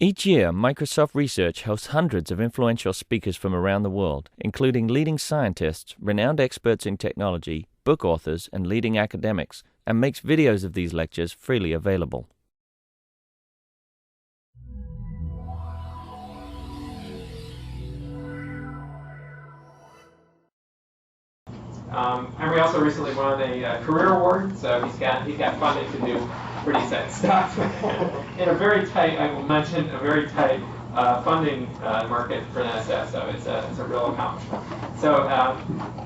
Each year, Microsoft Research hosts hundreds of influential speakers from around the world, including leading scientists, renowned experts in technology, book authors, and leading academics, and makes videos of these lectures freely available. Henry also recently won a career award, so he's got funding to do pretty set stuff in a very tight, I will mention, a very tight funding market for NSF. So it's a real accomplishment. So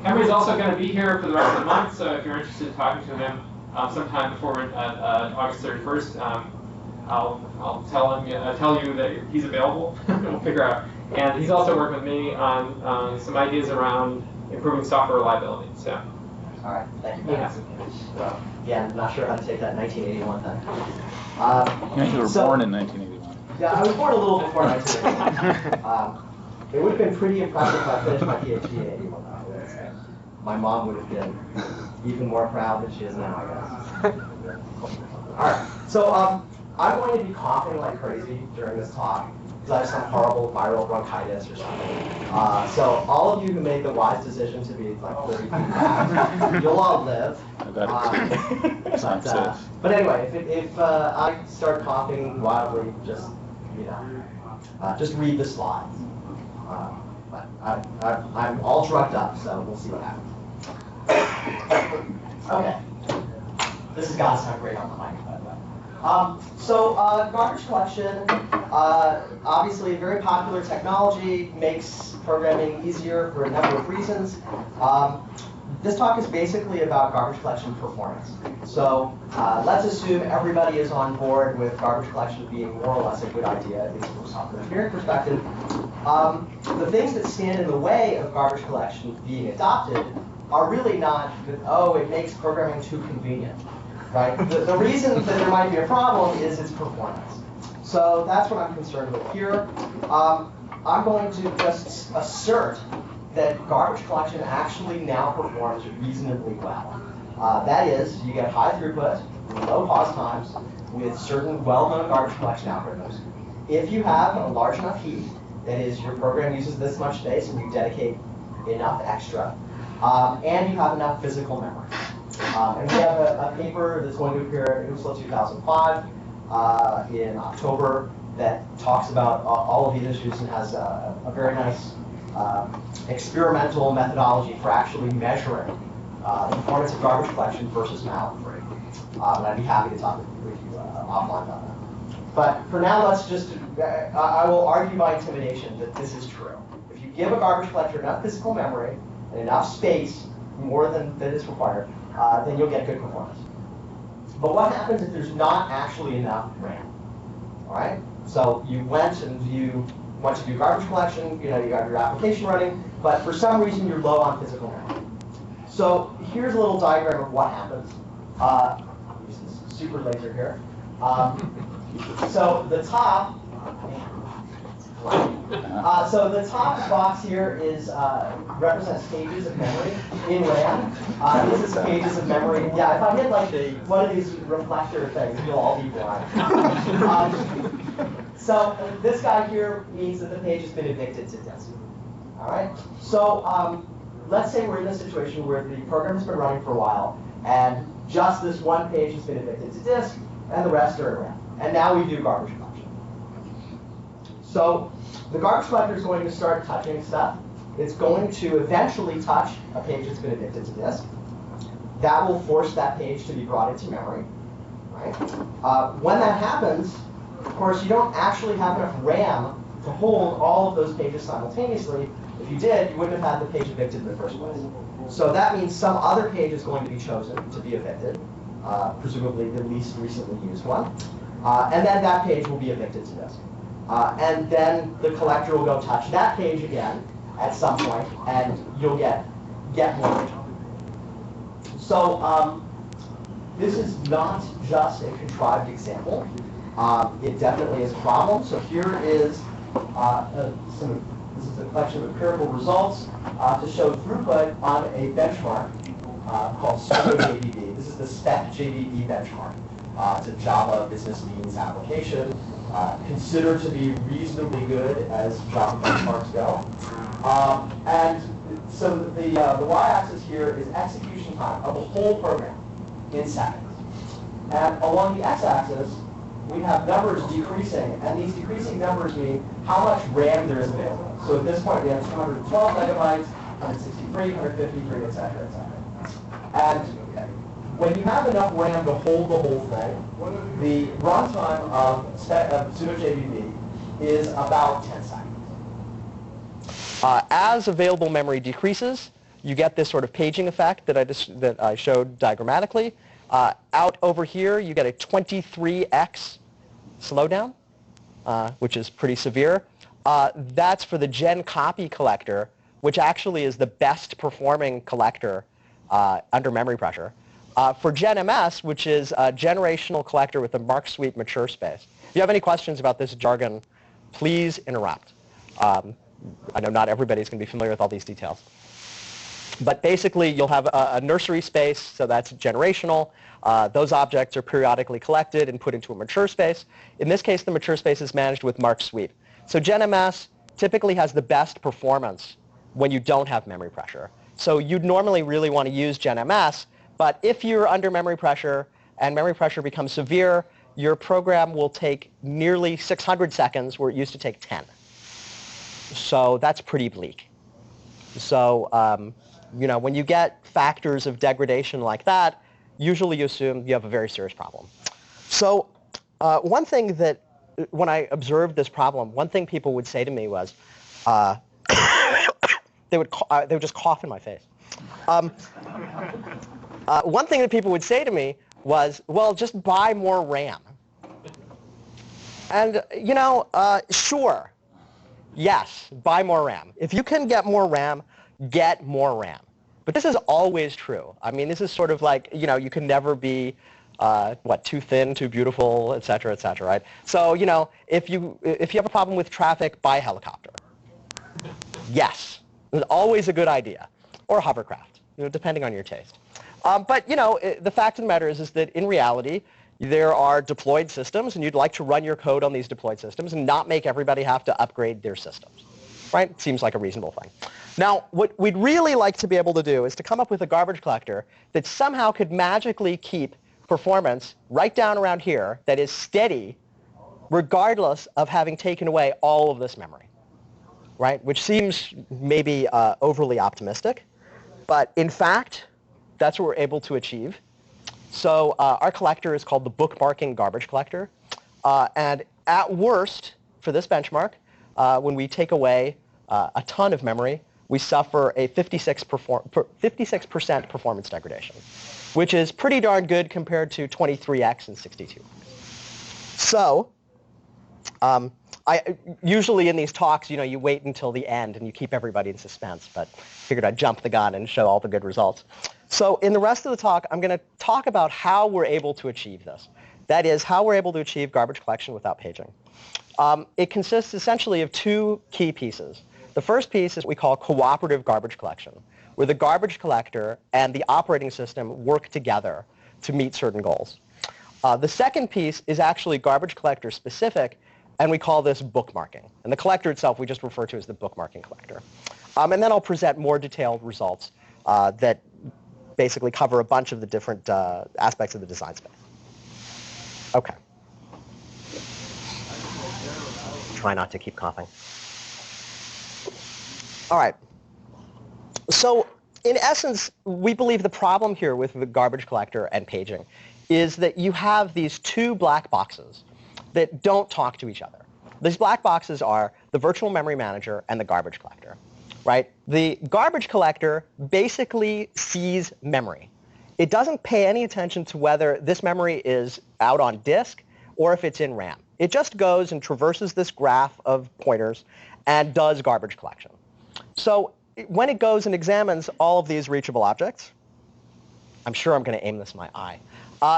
Henry's also going to be here for the rest of the month. So if you're interested in talking to him sometime before August 31st, I'll tell you that he's available. We'll figure out. And he's also worked with me on some ideas around improving software reliability. So. All right, thank you. Yeah. So, yeah, I'm not sure how to take that 1981 thing. You were born in 1981. Yeah, I was born a little before 1981. It would have been pretty impressive if I finished my PhD in 81. My mom would have been even more proud than she is now, I guess. All right, so I'm going to be coughing like crazy during this talk, because I have some horrible viral bronchitis or something. So all of you who made the wise decision to be like 30 feet back, you'll all live. But anyway, if I start coughing wildly, just just read the slides. But I'm all drugged up, so we'll see what happens. Okay, this has got to sound great on the mic, by the way. So garbage collection, obviously a very popular technology, makes programming easier for a number of reasons. This talk is basically about garbage collection performance. So let's assume everybody is on board with garbage collection being more or less a good idea, at least from a software engineering perspective. The things that stand in the way of garbage collection being adopted are really not that, oh, it makes programming too convenient. Right? The reason that there might be a problem is its performance. So that's what I'm concerned with here. I'm going to just assert that garbage collection actually now performs reasonably well. That is, you get high throughput, low pause times, with certain well-known garbage collection algorithms. If you have a large enough heap, that is, your program uses this much space and you dedicate enough extra, and you have enough physical memory. And we have a paper that's going to appear in USLA 2005 in October that talks about all of these issues and has a very nice experimental methodology for actually measuring the performance of garbage collection versus malloc-free. And I'd be happy to talk with you offline about that. But for now, let's just, I will argue by intimidation that this is true. If you give a garbage collector enough physical memory and enough space, more than is required, then you'll get good performance. But what happens if there's not actually enough RAM? All right? So you went to do garbage collection, you got your application running, but for some reason you're low on physical memory. So here's a little diagram of what happens. Use this super laser here. So the top, so the top box here is represents pages of memory in RAM. This is pages of memory. Yeah, if I hit like one of these reflector things, you'll all be blind. So this guy here means that the page has been evicted to disk. All right. So let's say we're in a situation where the program has been running for a while, and just this one page has been evicted to disk, and the rest are in RAM. And now we do garbage collection. So the garbage collector is going to start touching stuff. It's going to eventually touch a page that's been evicted to disk. That will force that page to be brought into memory. Right? When that happens, of course, you don't actually have enough RAM to hold all of those pages simultaneously. If you did, you wouldn't have had the page evicted in the first place. So that means some other page is going to be chosen to be evicted, presumably the least recently used one. And then that page will be evicted to disk. And then the collector will go touch that page again at some point, and you'll get more. So this is not just a contrived example. It definitely is a problem. So here is this is a collection of empirical results to show throughput on a benchmark called SpecJBB. This is the SpecJBB benchmark. It's a Java business means application. considered to be reasonably good as Java benchmarks go. And so the y-axis here is execution time of the whole program in seconds. And along the x-axis, we have numbers decreasing, and these decreasing numbers mean how much RAM there is available. So at this point, we have 212 megabytes, 163, 153, et cetera, et cetera. And when you have enough RAM to hold the whole thing, the runtime of pseudo-JVB is about 10 seconds. As available memory decreases, you get this sort of paging effect that I showed diagrammatically. Out over here, you get a 23x slowdown, which is pretty severe. That's for the gen copy collector, which actually is the best performing collector under memory pressure. For gen MS, which is a generational collector with a mark sweep mature space. If you have any questions about this jargon, please interrupt. I know not everybody's going to be familiar with all these details. But basically, you'll have a nursery space, so that's generational. Those objects are periodically collected and put into a mature space. In this case, the mature space is managed with mark sweep. So gen MS typically has the best performance when you don't have memory pressure. So you'd normally really want to use gen MS, but if you're under memory pressure and memory pressure becomes severe, your program will take nearly 600 seconds where it used to take 10. So that's pretty bleak. So when you get factors of degradation like that, usually you assume you have a very serious problem. So one thing that, when I observed this problem, one thing people would say to me was, they would just cough in my face. One thing that people would say to me was, well, just buy more RAM. And, sure, yes, buy more RAM. If you can get more RAM, get more RAM. But this is always true. I mean, this is sort of like, you can never be, too thin, too beautiful, et cetera, right? So, if you have a problem with traffic, buy a helicopter. Yes, it's always a good idea. Or a hovercraft, depending on your taste. But, the fact of the matter is that in reality, there are deployed systems, and you'd like to run your code on these deployed systems and not make everybody have to upgrade their systems. Right? Seems like a reasonable thing. Now, what we'd really like to be able to do is to come up with a garbage collector that somehow could magically keep performance right down around here that is steady regardless of having taken away all of this memory. Right? Which seems maybe overly optimistic. But in fact, that's what we're able to achieve. So our collector is called the Bookmarking garbage collector. And at worst, for this benchmark, when we take away a ton of memory, we suffer a 56% performance degradation, which is pretty darn good compared to 23x and 62x. So usually in these talks, you wait until the end and you keep everybody in suspense, but figured I'd jump the gun and show all the good results. So in the rest of the talk, I'm going to talk about how we're able to achieve this. That is, how we're able to achieve garbage collection without paging. It consists essentially of two key pieces. The first piece is what we call cooperative garbage collection, where the garbage collector and the operating system work together to meet certain goals. The second piece is actually garbage collector specific, and we call this bookmarking. And the collector itself we just refer to as the bookmarking collector. And then I'll present more detailed results that basically cover a bunch of the different aspects of the design space. Okay. Try not to keep coughing. All right. So in essence, we believe the problem here with the garbage collector and paging is that you have these two black boxes that don't talk to each other. These black boxes are the virtual memory manager and the garbage collector, right? The garbage collector basically sees memory. It doesn't pay any attention to whether this memory is out on disk or if it's in RAM. It just goes and traverses this graph of pointers and does garbage collection. So when it goes and examines all of these reachable objects, I'm sure I'm going to aim this in my eye,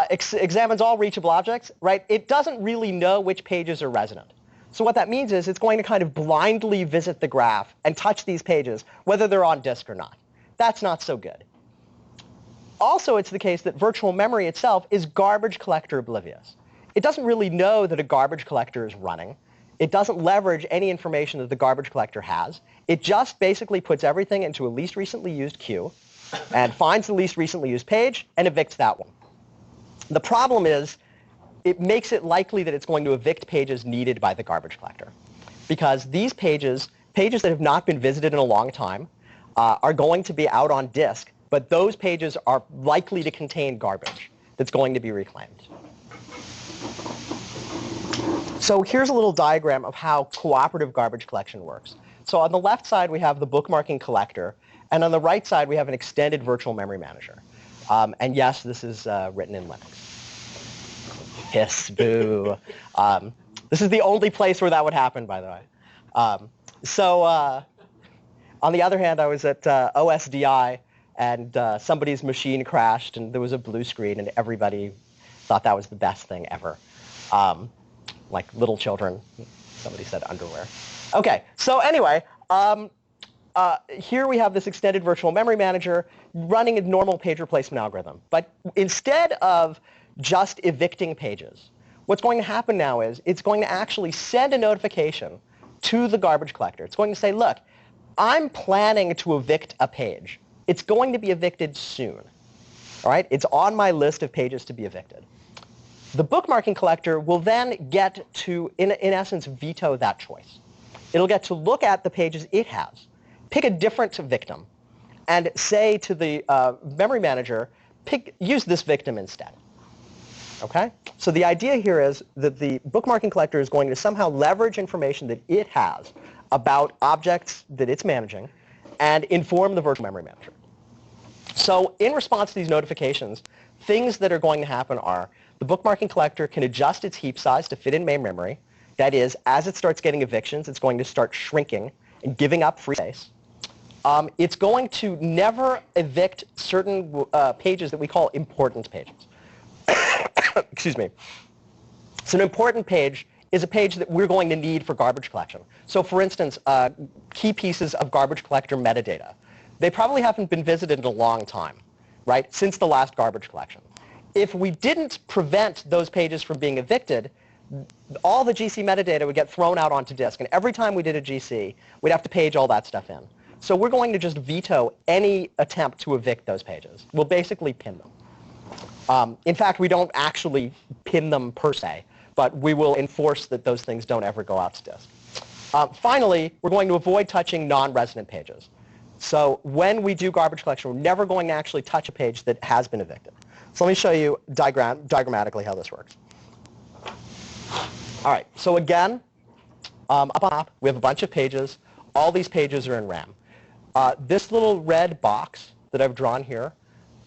examines all reachable objects, right? It doesn't really know which pages are resonant. So what that means is it's going to kind of blindly visit the graph and touch these pages, whether they're on disk or not. That's not so good. Also, it's the case that virtual memory itself is garbage collector oblivious. it doesn't really know that a garbage collector is running. It doesn't leverage any information that the garbage collector has. It just basically puts everything into a least recently used queue and finds the least recently used page and evicts that one. The problem is it makes it likely that it's going to evict pages needed by the garbage collector, because these pages that have not been visited in a long time, are going to be out on disk, but those pages are likely to contain garbage that's going to be reclaimed. So here's a little diagram of how cooperative garbage collection works. So on the left side, we have the bookmarking collector, and on the right side, we have an extended virtual memory manager. And yes, this is written in Linux. Hiss, boo. This is the only place where that would happen, by the way. On the other hand, I was at OSDI, and somebody's machine crashed, and there was a blue screen, and everybody thought that was the best thing ever. Like little children. Somebody said underwear. OK, so anyway, here we have this extended virtual memory manager running a normal page replacement algorithm. But instead of just evicting pages, what's going to happen now is it's going to actually send a notification to the garbage collector. It's going to say, look, I'm planning to evict a page. It's going to be evicted soon. All right? It's on my list of pages to be evicted. The bookmarking collector will then get to, in essence, veto that choice. It'll get to look at the pages it has, pick a different victim, and say to the memory manager, use this victim instead. Okay? So the idea here is that the bookmarking collector is going to somehow leverage information that it has about objects that it's managing and inform the virtual memory manager. So in response to these notifications, things that are going to happen are the bookmarking collector can adjust its heap size to fit in main memory. That is, as it starts getting evictions, it's going to start shrinking and giving up free space. It's going to never evict certain pages that we call important pages. Excuse me. So an important page is a page that we're going to need for garbage collection. So for instance, key pieces of garbage collector metadata. They probably haven't been visited in a long time, right, since the last garbage collection. If we didn't prevent those pages from being evicted, all the GC metadata would get thrown out onto disk. And every time we did a GC, we'd have to page all that stuff in. So we're going to just veto any attempt to evict those pages. We'll basically pin them. In fact, we don't actually pin them per se, but we will enforce that those things don't ever go out to disk. Finally, we're going to avoid touching non-resident pages. So when we do garbage collection, we're never going to actually touch a page that has been evicted. So let me show you diagrammatically how this works. All right, so again, up on top, we have a bunch of pages. All these pages are in RAM. This little red box that I've drawn here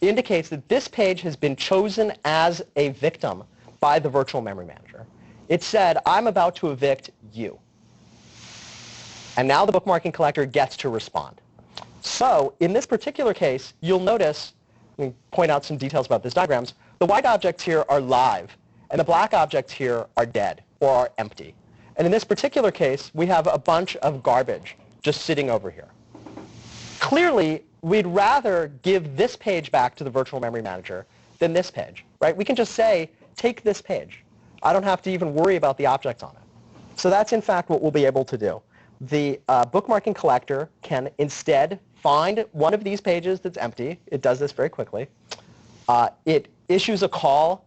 indicates that this page has been chosen as a victim by the virtual memory manager. It said, I'm about to evict you. And now the bookmarking collector gets to respond. So in this particular case, you'll notice, let me point out some details about these diagrams, the white objects here are live, and the black objects here are dead or are empty. And in this particular case, we have a bunch of garbage just sitting over here. Clearly, we'd rather give this page back to the virtual memory manager than this page, right? We can just say, take this page. I don't have to even worry about the objects on it. So that's, in fact, what we'll be able to do. The bookmarking collector can instead find one of these pages that's empty. It does this very quickly. It issues a call.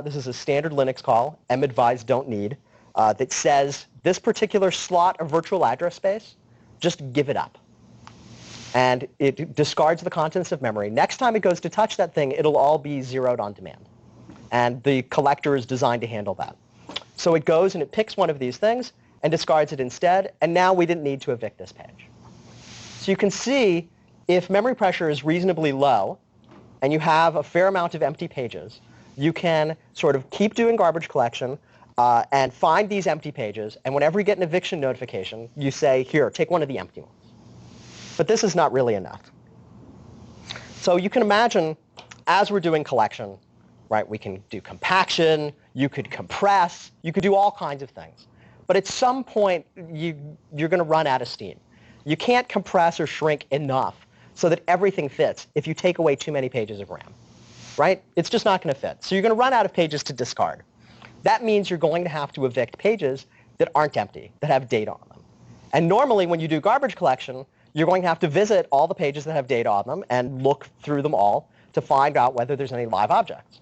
This is a standard Linux call, madvise don't need, that says this particular slot of virtual address space, just give it up. And it discards the contents of memory. Next time it goes to touch that thing, it'll all be zeroed on demand. And the collector is designed to handle that. So it goes and it picks one of these things and discards it instead. And now we didn't need to evict this page. So you can see if memory pressure is reasonably low and you have a fair amount of empty pages, you can sort of keep doing garbage collection and find these empty pages. And whenever you get an eviction notification, you say, here, take one of the empty ones. But this is not really enough. So you can imagine, as we're doing collection, right, we can do compaction, you could compress, you could do all kinds of things. But at some point, you're going to run out of steam. You can't compress or shrink enough so that everything fits if you take away too many pages of RAM. Right? It's just not going to fit. So you're going to run out of pages to discard. that means you're going to have to evict pages that aren't empty, that have data on them. And normally when you do garbage collection, you're going to have to visit all the pages that have data on them and look through them all to find out whether there's any live objects.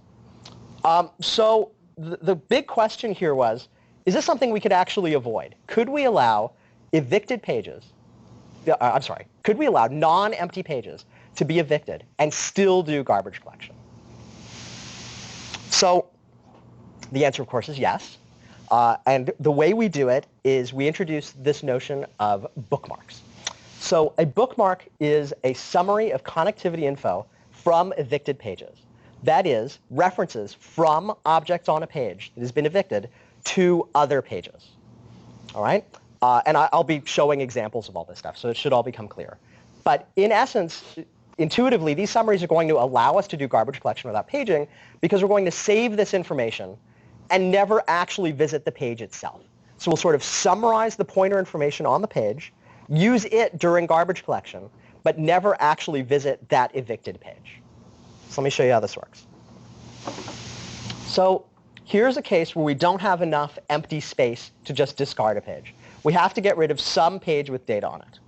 So the big question here was, is this something we could actually avoid? Could we allow evicted pages, could we allow non-empty pages to be evicted and still do garbage collection? So the answer, of course, is yes. And the way we do it is we introduce this notion of bookmarks. So a bookmark is a summary of connectivity info from evicted pages. That is, references from objects on a page that has been evicted to other pages. All right? And I'll be showing examples of all this stuff, so it should all become clear. But in essence, intuitively, these summaries are going to allow us to do garbage collection without paging because we're going to save this information and never actually visit the page itself. So we'll sort of summarize the pointer information on the page, use it during garbage collection, but never actually visit that evicted page. So let me show you how this works. So here's a case where we don't have enough empty space to just discard a page. We have to get rid of some page with data on it.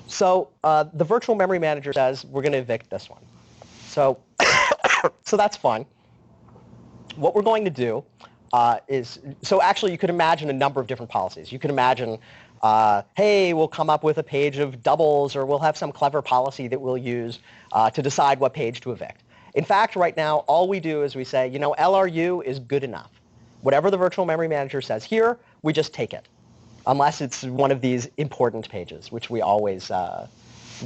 So the virtual memory manager says we're going to evict this one. So, so that's fine. What we're going to do is, so actually you could imagine a number of different policies. You could imagine, hey, we'll come up with a page of doubles, or we'll have some clever policy that we'll use to decide what page to evict. In fact, right now, all we do is we say, you know, LRU is good enough. Whatever the virtual memory manager says here, we just take it, unless it's one of these important pages, which we always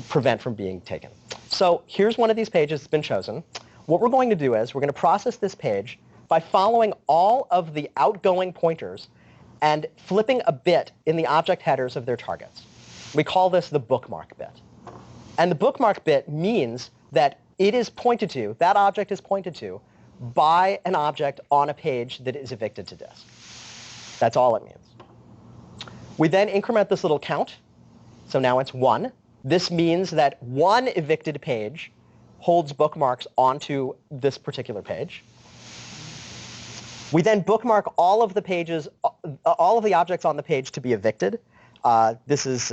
prevent from being taken. So here's one of these pages that's been chosen. What we're going to do is we're going to process this page by following all of the outgoing pointers and flipping a bit in the object headers of their targets. We call this the bookmark bit. And the bookmark bit means that it is pointed to, that object is pointed to, by an object on a page that is evicted to disk. That's all it means. We then increment this little count. So now it's 1. This means that one evicted page holds bookmarks onto this particular page. We then bookmark all of the pages, all of the objects on the page to be evicted. It's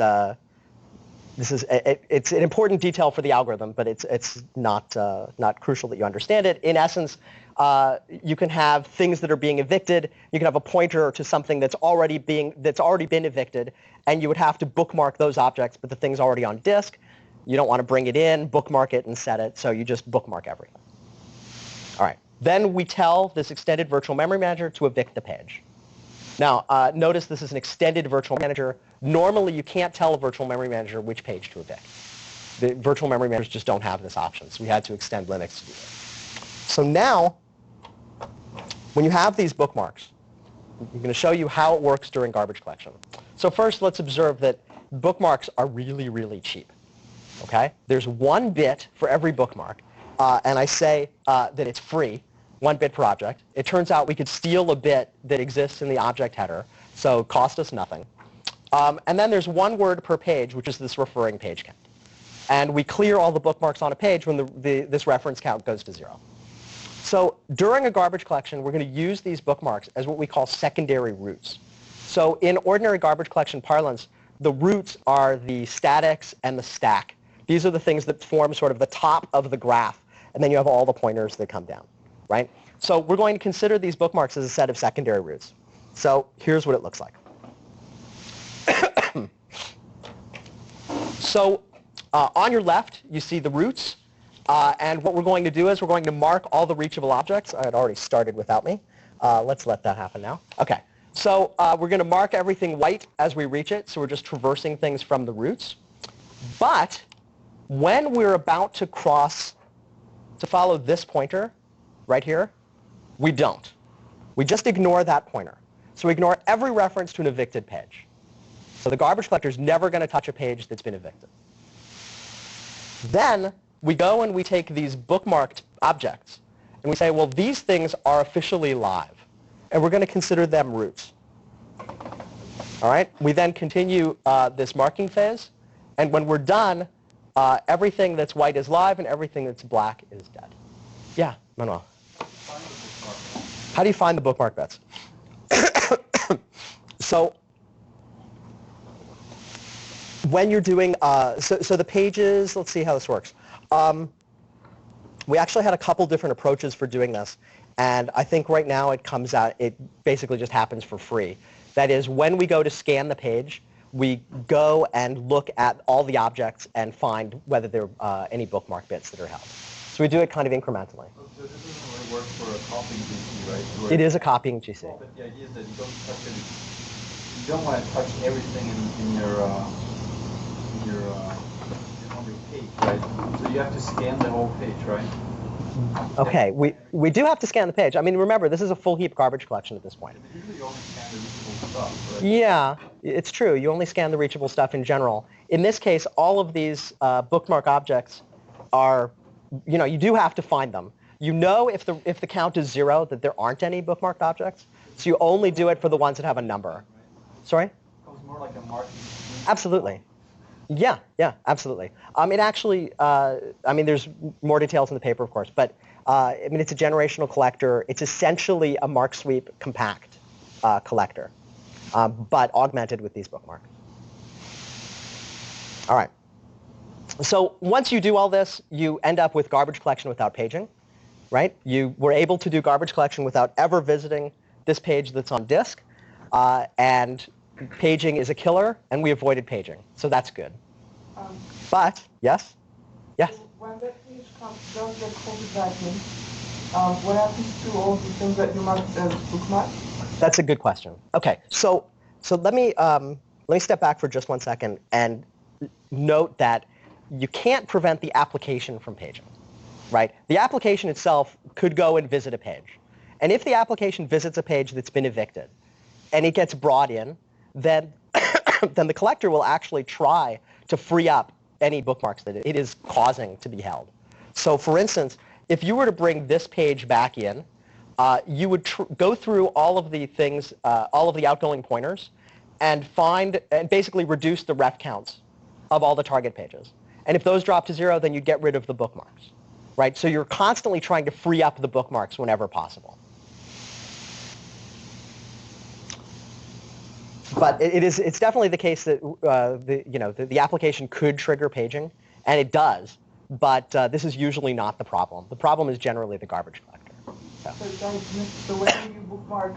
an important detail for the algorithm, but it's not crucial that you understand it. In essence, you can have things that are being evicted. You can have a pointer to something that's already been evicted, and you would have to bookmark those objects, but the thing's already on disk. You don't want to bring it in, bookmark it, and set it, so you just bookmark everything. All right. Then we tell this extended virtual memory manager to evict the page. Now, notice this is an extended virtual manager. Normally, you can't tell a virtual memory manager which page to evict. The virtual memory managers just don't have this option, so we had to extend Linux to do it. So now, when you have these bookmarks, I'm going to show you how it works during garbage collection. So first, let's observe that bookmarks are really, really cheap. Okay? There's 1 bit for every bookmark, and I say that it's free. 1 bit per object. It turns out we could steal a bit that exists in the object header, so it cost us nothing. And then there's 1 word per page, which is this referring page count. And we clear all the bookmarks on a page when this reference count goes to 0. So during a garbage collection, we're going to use these bookmarks as what we call secondary roots. So in ordinary garbage collection parlance, the roots are the statics and the stack. These are the things that form sort of the top of the graph, and then you have all the pointers that come down. Right? So we're going to consider these bookmarks as a set of secondary roots. So here's what it looks like. So on your left, you see the roots. And what we're going to do is we're going to mark all the reachable objects. I had already started without me. Let's let that happen now. OK. So we're going to mark everything white as we reach it. So we're just traversing things from the roots. But when we're about to follow this pointer, right here, we don't. We just ignore that pointer. So we ignore every reference to an evicted page. So the garbage collector is never going to touch a page that's been evicted. Then we go and we take these bookmarked objects, and we say, well, these things are officially live, and we're going to consider them roots. All right? We then continue this marking phase, and when we're done, everything that's white is live, and everything that's black is dead. Yeah, Manuel. How do you find the bookmark bits? So when you're doing, so the pages, let's see how this works. We actually had a couple different approaches for doing this, and I think right now it comes out, it basically just happens for free. That is, when we go to scan the page, we go and look at all the objects and find whether there are any bookmark bits that are held. So we do it kind of incrementally. So this doesn't really work for a copying GC, right? Where It is a copying GC. Well, but the idea is that you don't touch it. You don't want to touch everything in your on your page, right? So you have to scan the whole page, right? Okay, we do have to scan the page. I mean, remember, this is a full heap garbage collection at this point. But usually you only scan the reachable stuff, right? Yeah, it's true. You only scan the reachable stuff in general. In this case, all of these bookmark objects are, you do have to find them. You know if the count is 0 that there aren't any bookmarked objects, so you only do it for the ones that have a number. Sorry? It was more like a marking scheme. Absolutely. Yeah, absolutely. It actually, there's more details in the paper, of course, but it's a generational collector. It's essentially a mark sweep compact collector, but augmented with these bookmarks. All right. So once you do all this, you end up with garbage collection without paging, right? You were able to do garbage collection without ever visiting this page that's on disk, and paging is a killer, and we avoided paging, so that's good. But, yes? Yes? When that page does get copied back in, what happens to all the things that you marked as bookmarks? That's a good question. Okay, so let me step back for just 1 second and note that you can't prevent the application from paging, right? The application itself could go and visit a page. And if the application visits a page that's been evicted, and it gets brought in, then then the collector will actually try to free up any bookmarks that it is causing to be held. So for instance, if you were to bring this page back in, you would go through all of the things, all of the outgoing pointers, and basically reduce the ref counts of all the target pages. And if those drop to 0, then you get rid of the bookmarks, right? So you're constantly trying to free up the bookmarks whenever possible. But it's definitely the case that the application could trigger paging, and it does. But this is usually not the problem. The problem is generally the garbage collector. So when you bookmark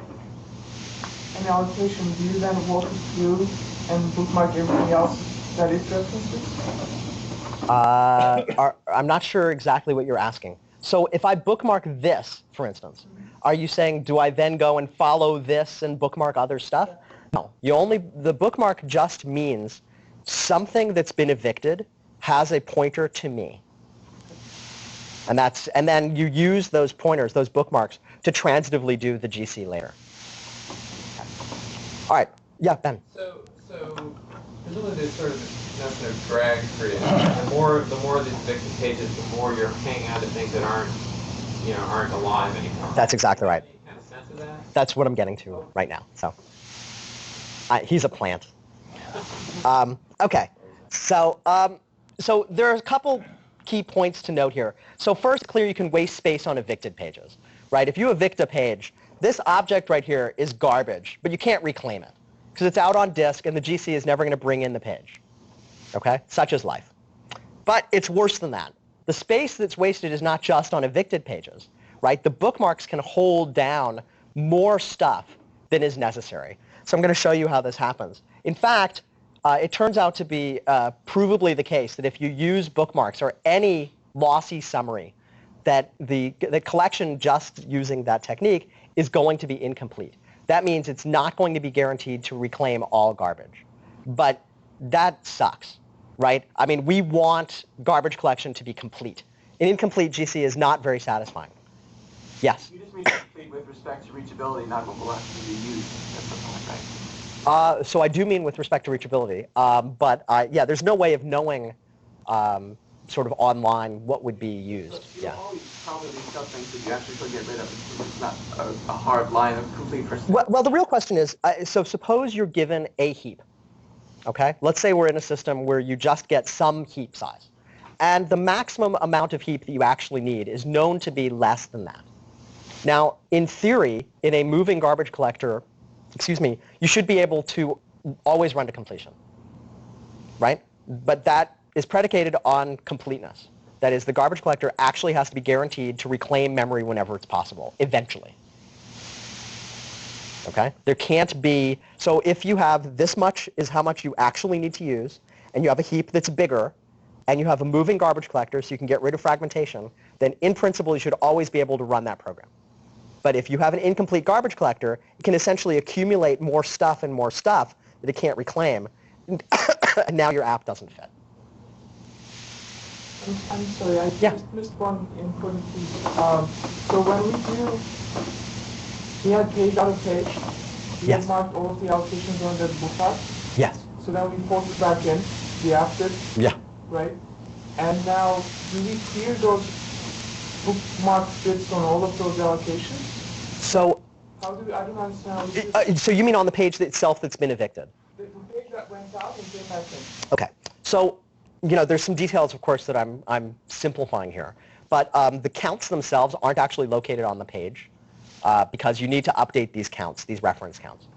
an allocation, do you then walk it through and bookmark everything else that it references? I'm not sure exactly what you're asking. So if I bookmark this, for instance, are you saying, do I then go and follow this and bookmark other stuff? No. The bookmark just means something that's been evicted has a pointer to me. And then you use those pointers, those bookmarks, to transitively do the GC later. All right. Yeah, Ben. So presumably there's sort of this notion of drag creating. The more of these evicted pages, the more you're hanging out to things that aren't alive anymore. That's exactly right. Any kind of sense of that? That's what I'm getting to right now. So he's a plant. Okay. So there are a couple key points to note here. So first, clear you can waste space on evicted pages, right? If you evict a page, this object right here is garbage, but you can't reclaim it because it's out on disk and the GC is never going to bring in the page, okay? Such is life. But it's worse than that. The space that's wasted is not just on evicted pages, right? The bookmarks can hold down more stuff than is necessary. So I'm going to show you how this happens. In fact, it turns out to be provably the case that if you use bookmarks or any lossy summary, that the collection just using that technique is going to be incomplete. That means it's not going to be guaranteed to reclaim all garbage. But that sucks, right? I mean, we want garbage collection to be complete. An incomplete GC is not very satisfying. Yes? You just mean complete with respect to reachability, not what will actually be used at some point, right? So I do mean with respect to reachability, but yeah, there's no way of knowing sort of online what would be used. So you always probably stuff things that you actually could get rid of. It's not a hard line of complete percent. Well, the real question is, so suppose you're given a heap, okay? Let's say we're in a system where you just get some heap size, and the maximum amount of heap that you actually need is known to be less than that. Now, in theory, in a moving garbage collector excuse me, you should be able to always run to completion, right? But that is predicated on completeness. That is, the garbage collector actually has to be guaranteed to reclaim memory whenever it's possible, eventually. Okay? There can't be, so if you have this much is how much you actually need to use, and you have a heap that's bigger, and you have a moving garbage collector so you can get rid of fragmentation, then in principle you should always be able to run that program. But if you have an incomplete garbage collector, it can essentially accumulate more stuff that it can't reclaim, and now your app doesn't fit. I'm sorry, I just missed one important piece. So when we do, we had page out of page, we marked all of the allocations on the bookmark. Yes. So then we force it back in, the app did. Yeah. Right? And now, do we clear those bookmark bits on all of those allocations? So, how do we, I don't understand how so you mean on the page itself that's been evicted? The page that went out and came back in. Okay. So, there's some details, of course, that I'm simplifying here. But the counts themselves aren't actually located on the page because you need to update these counts, these reference counts.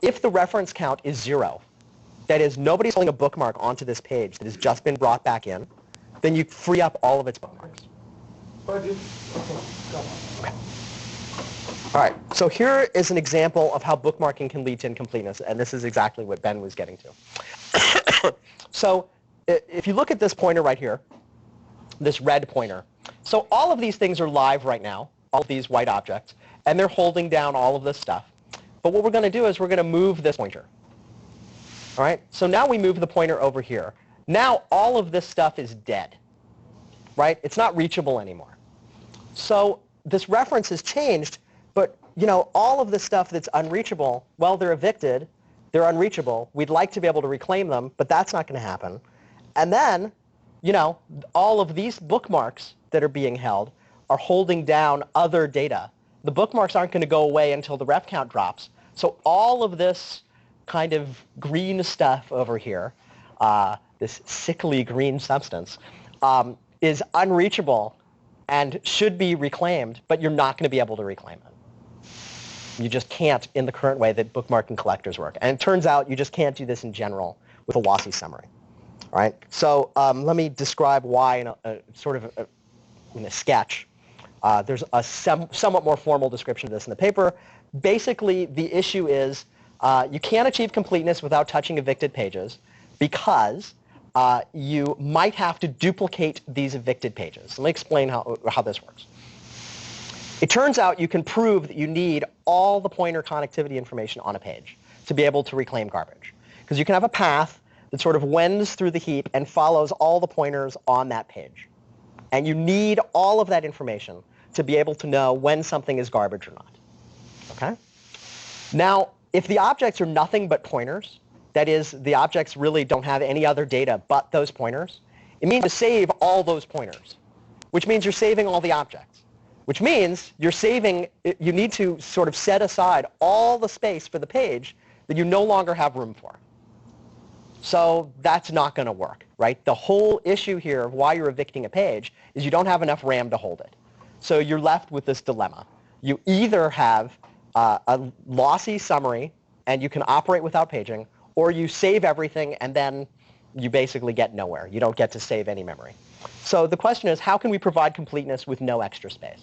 If the reference count is 0, that is, nobody's pulling a bookmark onto this page that has just been brought back in, then you free up all of its bookmarks. But if, okay, go on. Okay. All right, so here is an example of how bookmarking can lead to incompleteness, and this is exactly what Ben was getting to. So if you look at this pointer right here, this red pointer, so all of these things are live right now, all of these white objects, and they're holding down all of this stuff. But what we're going to do is we're going to move this pointer. All right, so now we move the pointer over here. Now all of this stuff is dead, right? It's not reachable anymore. So this reference has changed, but all of this stuff that's unreachable, well, they're evicted, they're unreachable. We'd like to be able to reclaim them, but that's not going to happen. And then, all of these bookmarks that are being held are holding down other data. The bookmarks aren't going to go away until the ref count drops. So all of this kind of green stuff over here, this sickly green substance, is unreachable and should be reclaimed, but you're not going to be able to reclaim it. You just can't in the current way that bookmarking collectors work. And it turns out you just can't do this in general with a lossy summary. All right, so let me describe why in a sketch. There's a somewhat more formal description of this in the paper. Basically, the issue is you can't achieve completeness without touching evicted pages because you might have to duplicate these evicted pages. Let me explain how this works. It turns out you can prove that you need all the pointer connectivity information on a page to be able to reclaim garbage. Because you can have a path that sort of wends through the heap and follows all the pointers on that page. And you need all of that information to be able to know when something is garbage or not. Okay? Now, if the objects are nothing but pointers, that is, the objects really don't have any other data but those pointers, it means to save all those pointers, which means you're saving all the objects, which means you're saving, you need to sort of set aside all the space for the page that you no longer have room for. So that's not going to work, right? The whole issue here of why you're evicting a page is you don't have enough RAM to hold it. So you're left with this dilemma. You either have a lossy summary and you can operate without paging, or you save everything and then you basically get nowhere. You don't get to save any memory. So the question is, how can we provide completeness with no extra space?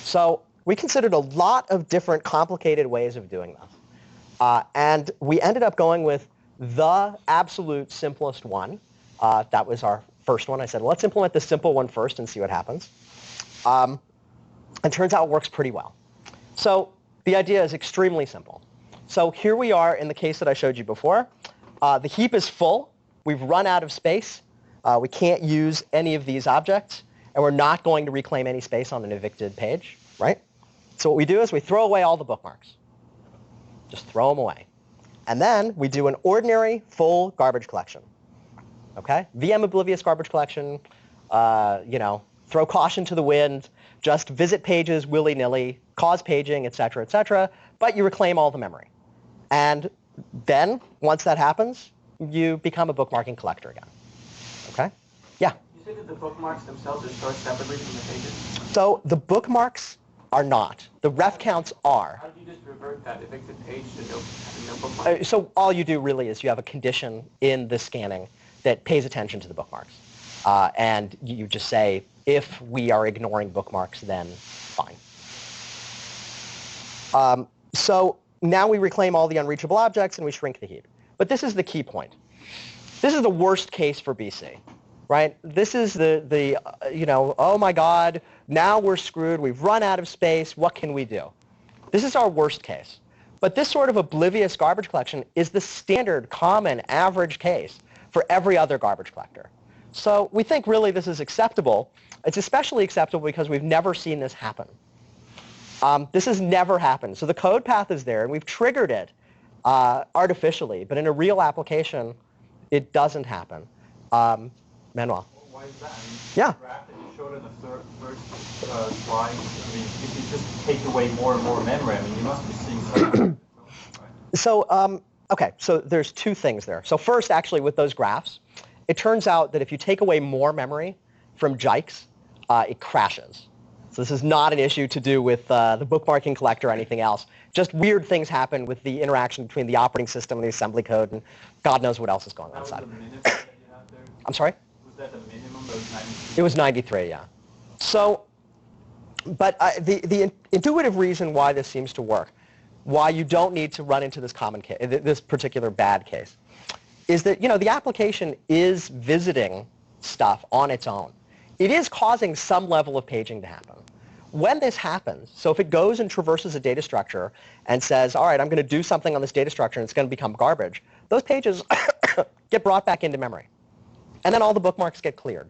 So we considered a lot of different complicated ways of doing this. And we ended up going with the absolute simplest one. That was our first one. I said, well, let's implement the simple one first and see what happens. And turns out it works pretty well. So the idea is extremely simple. So here we are in the case that I showed you before. The heap is full. We've run out of space. We can't use any of these objects. And we're not going to reclaim any space on an evicted page, right? So what we do is we throw away all the bookmarks. Just throw them away. And then we do an ordinary full garbage collection. Okay? VM oblivious garbage collection, throw caution to the wind, just visit pages willy-nilly, cause paging, et cetera, but you reclaim all the memory. And then, once that happens, you become a bookmarking collector again. Okay? Yeah? You said that the bookmarks themselves are stored separately from the pages? So the bookmarks are not. The ref counts are. How do you just revert that evicted page to no bookmark? So all you do really is you have a condition in the scanning that pays attention to the bookmarks. And you just say, if we are ignoring bookmarks, then fine. So now we reclaim all the unreachable objects and we shrink the heap. But this is the key point. This is the worst case for BC, right? This is the oh my God, now we're screwed. We've run out of space. What can we do? This is our worst case. But this sort of oblivious garbage collection is the standard, common, average case for every other garbage collector. So we think really this is acceptable. It's especially acceptable because we've never seen this happen. This has never happened. So the code path is there, and we've triggered it artificially. But in a real application, it doesn't happen. Manuel? Well, why is that? I mean, Yeah. The graph that you showed in the first slide, I mean, if you just take away more and more memory, I mean, you must be seeing something. Right? So, OK, so there's two things there. So first, actually, with those graphs, it turns out that if you take away more memory from JIKES, it crashes. So this is not an issue to do with the bookmarking collector or anything else. Just weird things happen with the interaction between the operating system and the assembly code, and God knows what else is going on inside. That was the minimum that you had there? I'm sorry? Was that the minimum? That was 93? It was 93, yeah. So, but the intuitive reason why this seems to work, why you don't need to run into this common case, this particular bad case, is that the application is visiting stuff on its own. It is causing some level of paging to happen. When this happens, so if it goes and traverses a data structure and says, all right, I'm going to do something on this data structure and it's going to become garbage, those pages get brought back into memory. And then all the bookmarks get cleared.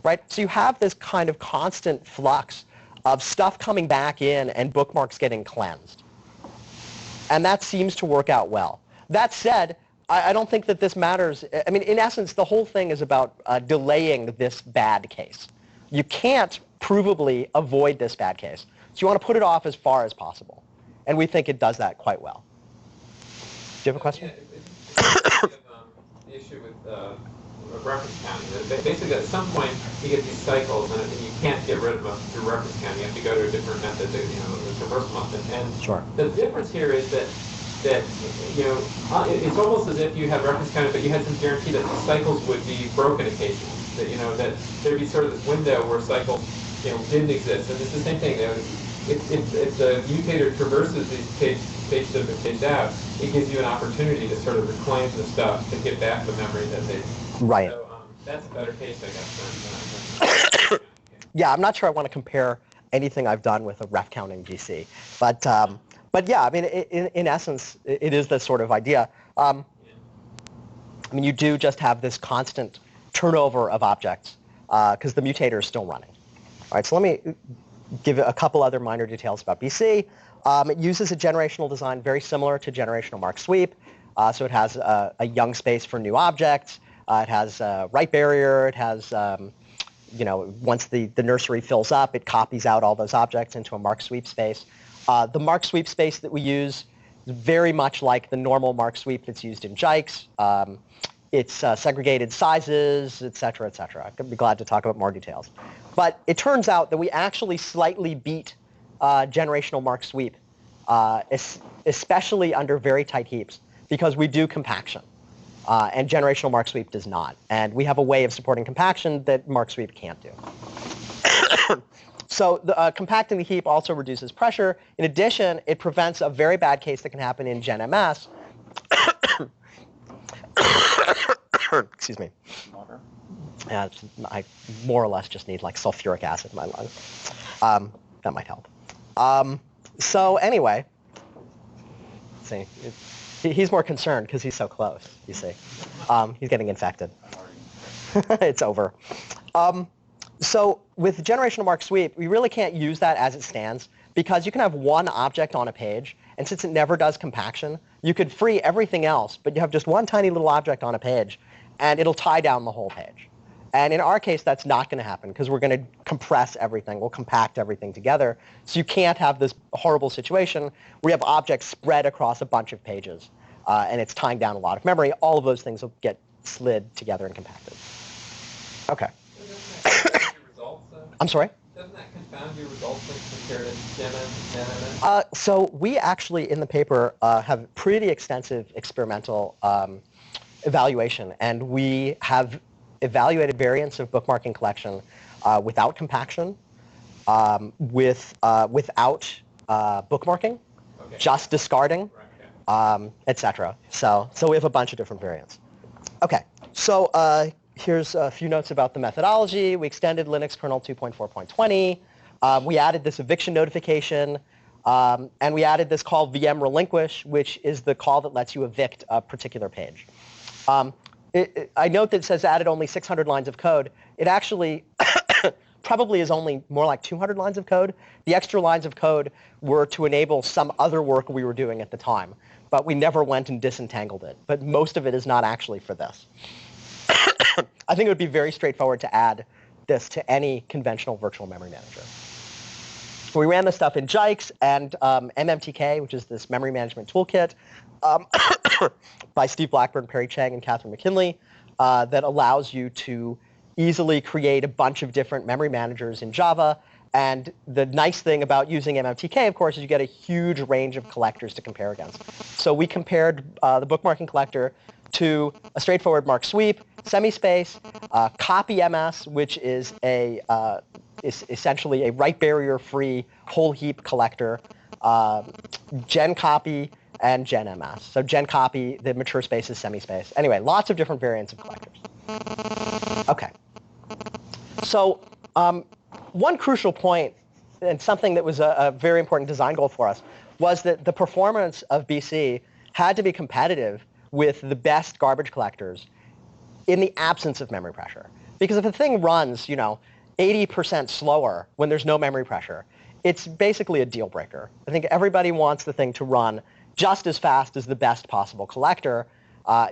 Right? So you have this kind of constant flux of stuff coming back in and bookmarks getting cleansed. And that seems to work out well. That said, I don't think that this matters. I mean, in essence, the whole thing is about delaying this bad case. You can't provably avoid this bad case. So you want to put it off as far as possible. And we think it does that quite well. Do you have a question? Yeah, the issue with reference counting. Basically, at some point, you get these cycles, and you can't get rid of them through reference counting. You have to go to a different method, the traversal method. And Sure. The difference here is that it's almost as if you had reference counting, but you had some guarantee that the cycles would be broken occasionally. That there'd be sort of this window where cycles didn't exist. And it's the same thing. If the mutator traverses these pages that have been paged out, it gives you an opportunity to sort of reclaim the stuff to get back the memory that they. Right. So that's a better case, I guess. Than Yeah, I'm not sure I want to compare anything I've done with a ref counting GC. But yeah, I mean, in essence, it is this sort of idea. I mean, you do just have this constant turnover of objects because the mutator is still running. All right, so let me give a couple other minor details about BC. It uses a generational design very similar to generational mark sweep. So it has a young space for new objects. It has a write barrier. It has, once the nursery fills up, it copies out all those objects into a mark sweep space. The mark sweep space that we use is very much like the normal mark sweep that's used in JIKES. It's segregated sizes, et cetera, et cetera. I'd be glad to talk about more details. But it turns out that we actually slightly beat generational mark sweep, especially under very tight heaps, because we do compaction. And generational mark sweep does not. And we have a way of supporting compaction that mark sweep can't do. So compacting the heap also reduces pressure. In addition, it prevents a very bad case that can happen in GenMS. Excuse me. Water. Yeah, I more or less just need like sulfuric acid in my lungs. That might help. So anyway, see, he's more concerned because he's so close, you see. He's getting infected. It's over. So with generational mark sweep, we really can't use that as it stands because you can have one object on a page, and since it never does compaction, you could free everything else, but you have just one tiny little object on a page, and it'll tie down the whole page. And in our case, that's not going to happen because we're going to compress everything. We'll compact everything together. So you can't have this horrible situation where you have objects spread across a bunch of pages, and it's tying down a lot of memory. All of those things will get slid together and compacted. OK. I'm sorry? doesn't that confound your results when you compare it to GenM? So we actually, in the paper, have pretty extensive experimental evaluation, and we have evaluated variants of bookmarking collection without compaction, without bookmarking, Okay. just discarding, Right, etc. So we have a bunch of different variants. Okay, so here's a few notes about the methodology. We extended Linux kernel 2.4.20. We added this eviction notification, and we added this call VM relinquish, which is the call that lets you evict a particular page. I note that it says added only 600 lines of code. It actually probably is only more like 200 lines of code. The extra lines of code were to enable some other work we were doing at the time, but we never went and disentangled it. But most of it is not actually for this. I think it would be very straightforward to add this to any conventional virtual memory manager. We ran this stuff in Jikes and MMTK, which is this memory management toolkit by Steve Blackburn, Perry Chang, and Catherine McKinley that allows you to easily create a bunch of different memory managers in Java. And the nice thing about using MMTK, of course, is you get a huge range of collectors to compare against. So we compared the bookmarking collector to a straightforward mark sweep, semispace, copy MS, which is essentially a write barrier-free whole heap collector, gen copy, and gen MS. So gen copy, the mature space is semispace. Anyway, lots of different variants of collectors. Okay. So one crucial point, and something that was a very important design goal for us, was that the performance of BC had to be competitive with the best garbage collectors in the absence of memory pressure. Because if a thing runs, 80% slower when there's no memory pressure, it's basically a deal breaker. I think everybody wants the thing to run just as fast as the best possible collector.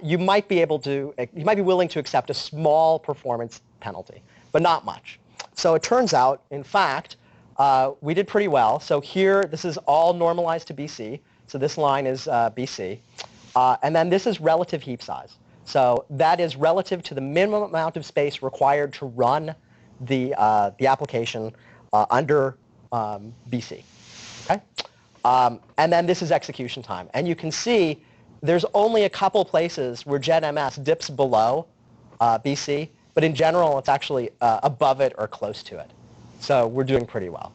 You might be willing to accept a small performance penalty, but not much. So it turns out, in fact, we did pretty well. So here, this is all normalized to BC. So this line is BC. And then this is relative heap size. So that is relative to the minimum amount of space required to run the application under BC. Okay? And then this is execution time. And you can see there's only a couple places where GenMS dips below BC. But in general, it's actually above it or close to it. So we're doing pretty well.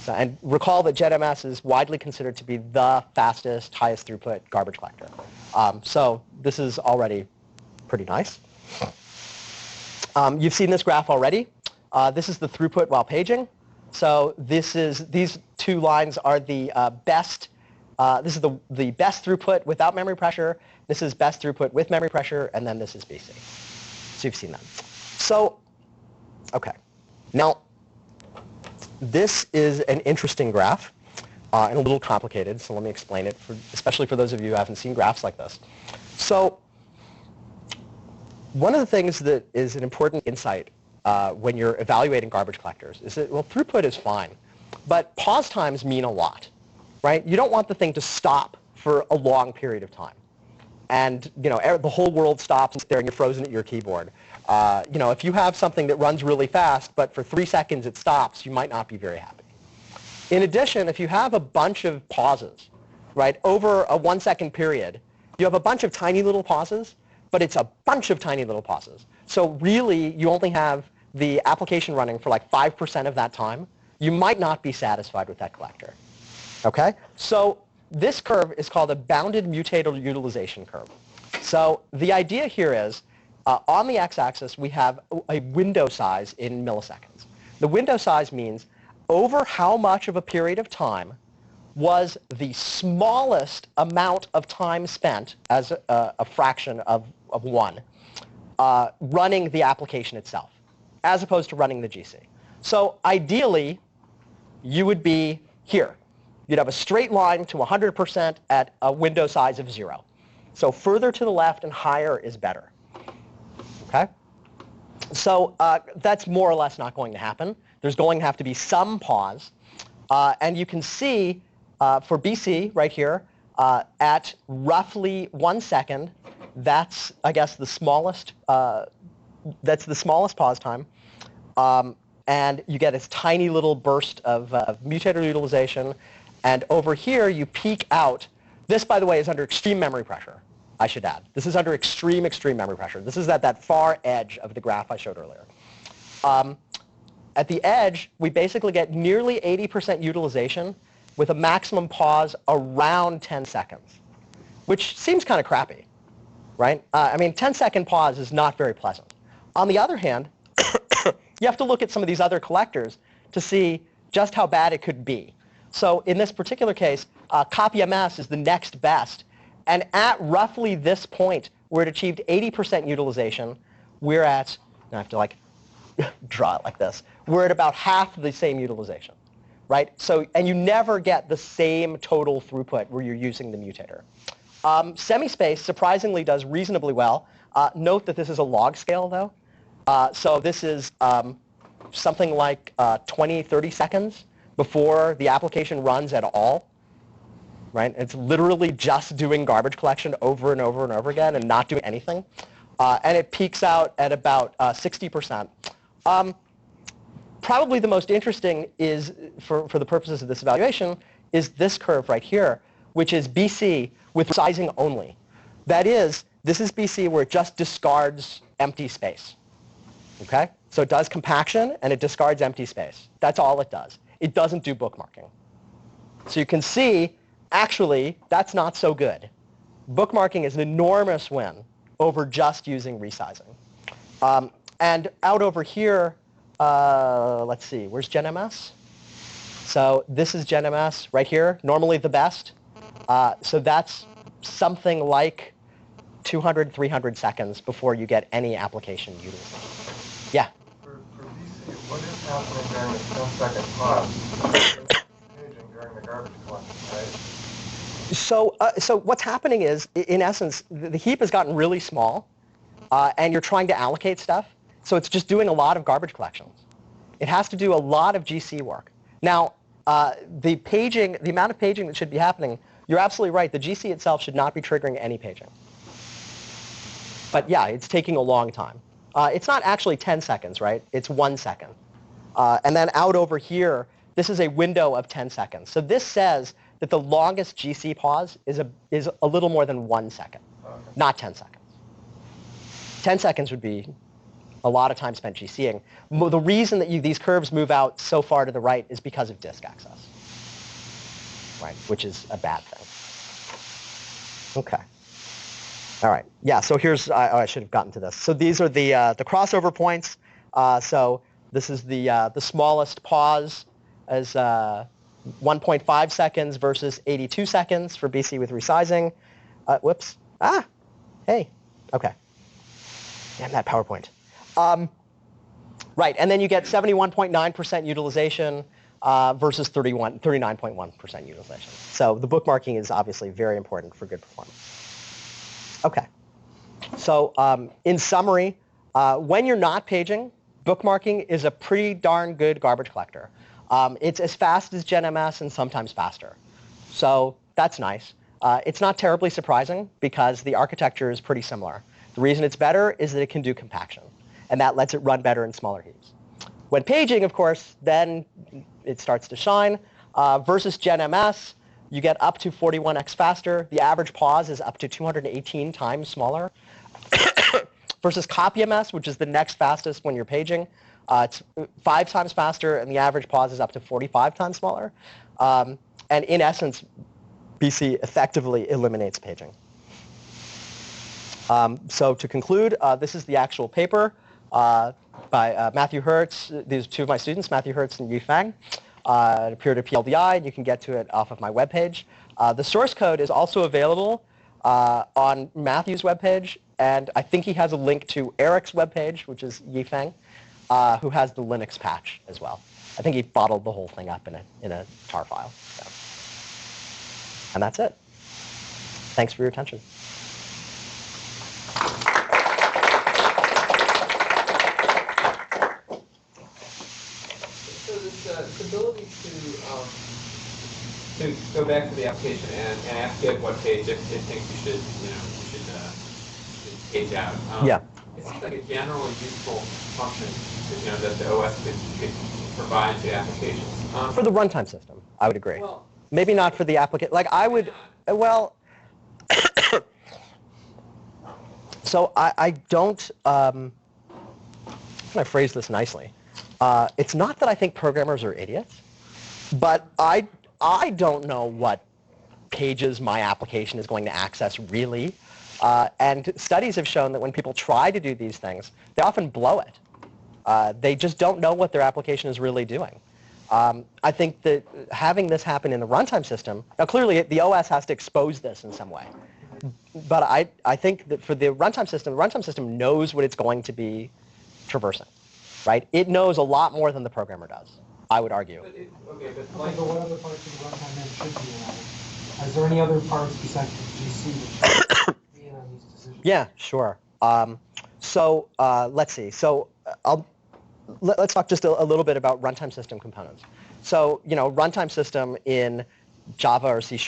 So, and recall that GenMS is widely considered to be the fastest, highest throughput garbage collector. So this is already pretty nice. You've seen this graph already. This is the throughput while paging. So these two lines are the best. This is the best throughput without memory pressure. This is best throughput with memory pressure, and then this is BC. So you've seen that. So, okay. Now, this is an interesting graph and a little complicated, so let me explain it, especially for those of you who haven't seen graphs like this. So, one of the things that is an important insight when you're evaluating garbage collectors is that, well, throughput is fine, but pause times mean a lot, right? You don't want the thing to stop for a long period of time. And the whole world stops there and you're frozen at your keyboard. If you have something that runs really fast, but for 3 seconds it stops, you might not be very happy. In addition, if you have a bunch of pauses, right, over a 1 second period, you have a bunch of tiny little pauses, but it's a bunch of tiny little pauses. So really, you only have the application running for like 5% of that time. You might not be satisfied with that collector. Okay? So this curve is called a bounded mutated utilization curve. So the idea here is, on the x-axis, we have a window size in milliseconds. The window size means over how much of a period of time was the smallest amount of time spent as a fraction of 1 running the application itself, as opposed to running the GC. So ideally, you would be here. You'd have a straight line to 100% at a window size of 0. So further to the left and higher is better. Okay? So that's more or less not going to happen. There's going to have to be some pause. And you can see for BC right here, at roughly 1 second, that's, I guess, the smallest. That's the smallest pause time. and you get this tiny little burst of mutated utilization. And over here, you peak out. This, by the way, is under extreme memory pressure, I should add. This is under extreme memory pressure. This is at that far edge of the graph I showed earlier. At the edge, we basically get nearly 80% utilization with a maximum pause around 10 seconds, which seems kind of crappy, right? I mean, 10-second pause is not very pleasant. On the other hand, you have to look at some of these other collectors to see just how bad it could be. So in this particular case, copy-ms is the next best. And at roughly this point, where it achieved 80% utilization, we're at, I have to like draw it like this, we're at about half the same utilization, right? So, and you never get the same total throughput where you're using the mutator. Semispace surprisingly does reasonably well. Note that this is a log scale, though. So this is something like 20, 30 seconds before the application runs at all, right? It's literally just doing garbage collection over and over and over again and not doing anything. And it peaks out at about 60%. Probably the most interesting is, for the purposes of this evaluation, is this curve right here, which is BC with resizing only. That is, this is BC where it just discards empty space. Okay? So it does compaction, and it discards empty space. That's all it does. It doesn't do bookmarking. So you can see, actually, that's not so good. Bookmarking is an enormous win over just using resizing. And out over here, let's see, where's GenMS? So this is GenMS right here, normally the best. So that's something like 200, 300 seconds before you get any application utilization. Yeah? For BC, what is happening during the 10-second pause? Paging during the garbage collection, right? So what's happening is, in essence, the heap has gotten really small, and you're trying to allocate stuff. So it's just doing a lot of garbage collections. It has to do a lot of GC work. Now, the amount of paging that should be happening, you're absolutely right. The GC itself should not be triggering any paging. But yeah, it's taking a long time. It's not actually 10 seconds, right? It's 1 second. And then out over here, this is a window of 10 seconds. So this says that the longest GC pause is a little more than 1 second, not 10 seconds. 10 seconds would be a lot of time spent GCing. The reason that these curves move out so far to the right is because of disk access, right? Which is a bad thing. Okay. All right. Yeah. So here's I should have gotten to this. So these are the crossover points. So this is the smallest pause as 1.5 seconds versus 82 seconds for BC with resizing. Whoops. Hey. Okay. Damn that PowerPoint. Right, and then you get 71.9% utilization versus 39.1% utilization. So the bookmarking is obviously very important for good performance. Okay. So in summary, when you're not paging, bookmarking is a pretty darn good garbage collector. It's as fast as GenMS and sometimes faster. So that's nice. It's not terribly surprising because the architecture is pretty similar. The reason it's better is that it can do compaction, and that lets it run better in smaller heaps. When paging, of course, then it starts to shine. Versus GenMS, you get up to 41x faster. The average pause is up to 218 times smaller. Versus copy-ms, which is the next fastest when you're paging, it's 5 times faster, and the average pause is up to 45 times smaller. And in essence, BC effectively eliminates paging. So to conclude, this is the actual paper by Matthew Hertz. These are two of my students, Matthew Hertz and Feng. It appeared at PLDI, and you can get to it off of my webpage. The source code is also available on Matthew's webpage, and I think he has a link to Eric's webpage, which is Feng, who has the Linux patch as well. I think he bottled the whole thing up in a tar file. So. And that's it. Thanks for your attention. This ability to go back to the application and ask it what page it thinks you should page out. Yeah. It seems like a generally useful function, that the OS could provide to applications. For the runtime system, I would agree. Well, maybe not for the application. Like I would, well, so I don't, how can I phrase this nicely? It's not that I think programmers are idiots, but I don't know what pages my application is going to access really. And studies have shown that when people try to do these things, they often blow it. They just don't know what their application is really doing. I think that having this happen in the runtime system, now clearly the OS has to expose this in some way. But I think that for the runtime system knows what it's going to be traversing, right? It knows a lot more than the programmer does, I would argue. But what other parts of the runtime then should be allowed? Is there any other parts besides the GC that should be in on these decisions? Yeah, sure. Let's see. So let's talk just a little bit about runtime system components. So, runtime system in Java or C#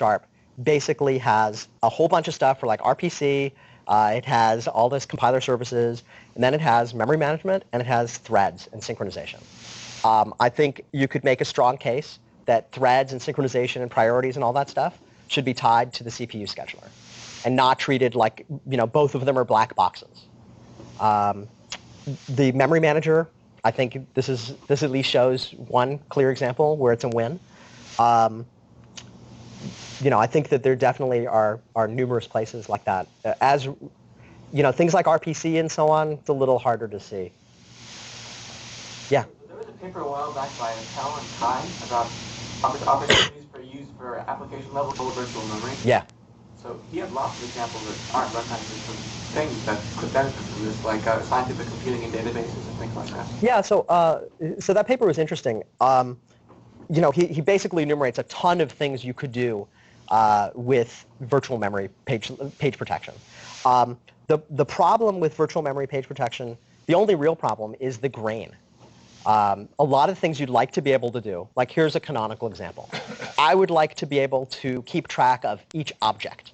basically has a whole bunch of stuff for like RPC. It has all this compiler services, and then it has memory management, and it has threads and synchronization. I think you could make a strong case that threads and synchronization and priorities and all that stuff should be tied to the CPU scheduler and not treated like, both of them are black boxes. The memory manager, I think this at least shows one clear example where it's a win. I think that there definitely are numerous places like that. As things like RPC and so on, it's a little harder to see. Yeah. There was a paper a while back by Feng and Kai about opportunities for use for application level virtual memory. Yeah. So he had lots of examples that aren't runtime system things that could benefit from this, like scientific computing in databases and things like that. Yeah. So that paper was interesting. He basically enumerates a ton of things you could do with virtual memory page protection. The problem with virtual memory page protection, the only real problem is the grain. A lot of things you'd like to be able to do, like here's a canonical example. I would like to be able to keep track of each object,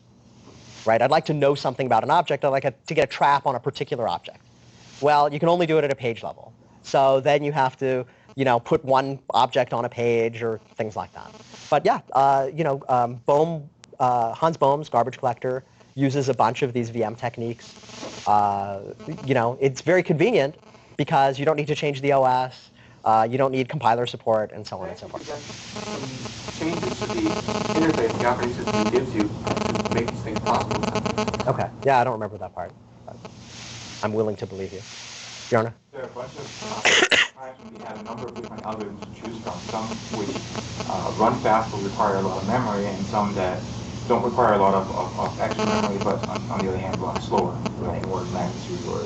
right? I'd like to know something about an object. I'd like to get a trap on a particular object. Well, you can only do it at a page level. So then you have to, put one object on a page or things like that. But yeah, Hans Bohm's garbage collector uses a bunch of these VM techniques. It's very convenient because you don't need to change the OS, you don't need compiler support, and so on and so forth. Changes to the interface the operating system gives you to make these things possible. Okay. Yeah, I don't remember that part. But I'm willing to believe you. Bjarne? There are a bunch of times when we have a number of different algorithms to choose from, some which run fast but require a lot of memory, and some that don't require a lot of extra memory, but on the other hand run slower, like the order of magnitude or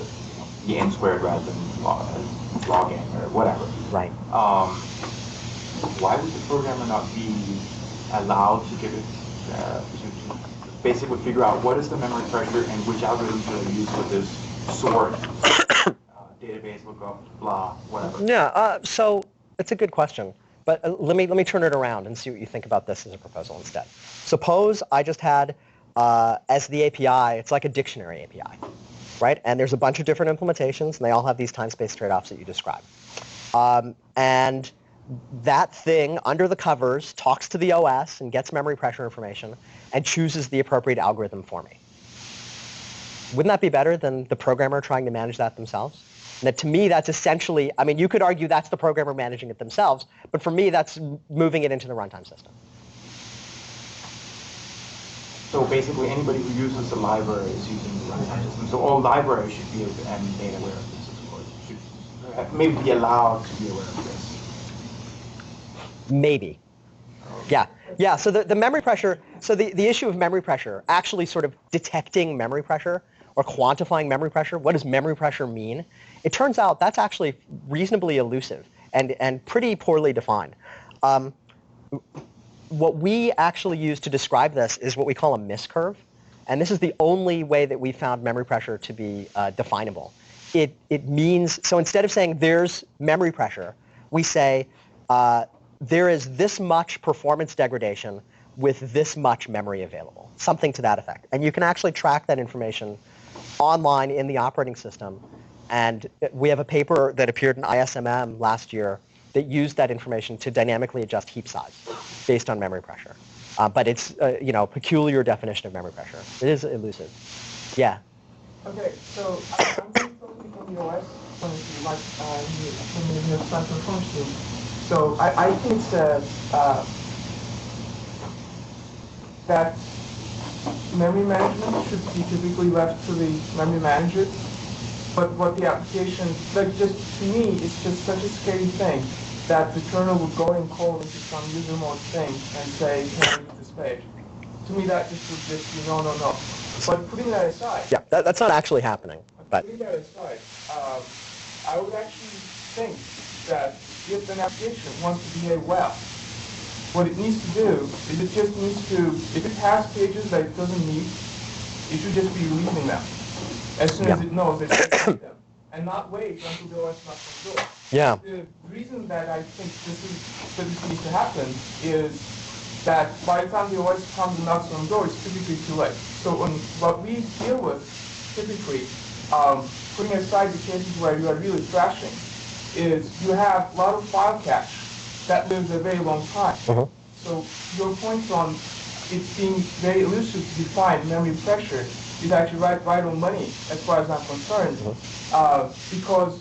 the n squared rather than log n or whatever. Right. Why would the programmer not be allowed to give it, to basically figure out what is the memory pressure and which algorithm should I use for this sort, database lookup, blah, whatever? Yeah, so it's a good question. But let me turn it around and see what you think about this as a proposal instead. Suppose I just had, as the API, it's like a dictionary API, right? And there's a bunch of different implementations, and they all have these time-space trade-offs that you describe. And that thing, under the covers, talks to the OS and gets memory pressure information and chooses the appropriate algorithm for me. Wouldn't that be better than the programmer trying to manage that themselves? And that, to me, that's essentially, I mean, you could argue that's the programmer managing it themselves, but for me, that's moving it into the runtime system. So basically, anybody who uses the library is using the runtime system. So all libraries should be made aware of this, of course. Should maybe be allowed to be aware of this. Maybe. Yeah. Yeah, so the memory pressure, so the issue of memory pressure, actually sort of detecting memory pressure or quantifying memory pressure, what does memory pressure mean? It turns out that's actually reasonably elusive and pretty poorly defined. What we actually use to describe this is what we call a miss curve. And this is the only way that we found memory pressure to be definable. It means, so instead of saying there's memory pressure, we say there is this much performance degradation with this much memory available, something to that effect. And you can actually track that information online in the operating system And we have a paper that appeared in ISMM last year that used that information to dynamically adjust heap size based on memory pressure. But it's peculiar definition of memory pressure. It is elusive. Yeah. Okay, so I'm doing something from the OS when you like in your central function. So I think that memory management should be typically left to the memory manager. But what the application, like, just to me, it's just such a scary thing that the kernel would go and call into some user mode thing and say, can I use this page? To me, that just would just be no, no, no. But putting that aside. Yeah, that's not actually happening. But putting that aside, I would actually think that if an application wants to behave well, what it needs to do is it just needs to, if it has pages that it doesn't need, it should just be releasing them as soon as it knows that it doesn't need them, and not wait until the OS knocks on the door. yeah, The reason that I think this needs to happen is that by the time the OS comes and knocks on the door, it's typically too late. So what we deal with typically, putting aside the cases where you are really thrashing, is you have a lot of file cache that lives a very long time. So your point on it being very elusive to define memory pressure is actually right on money as far as I'm concerned, because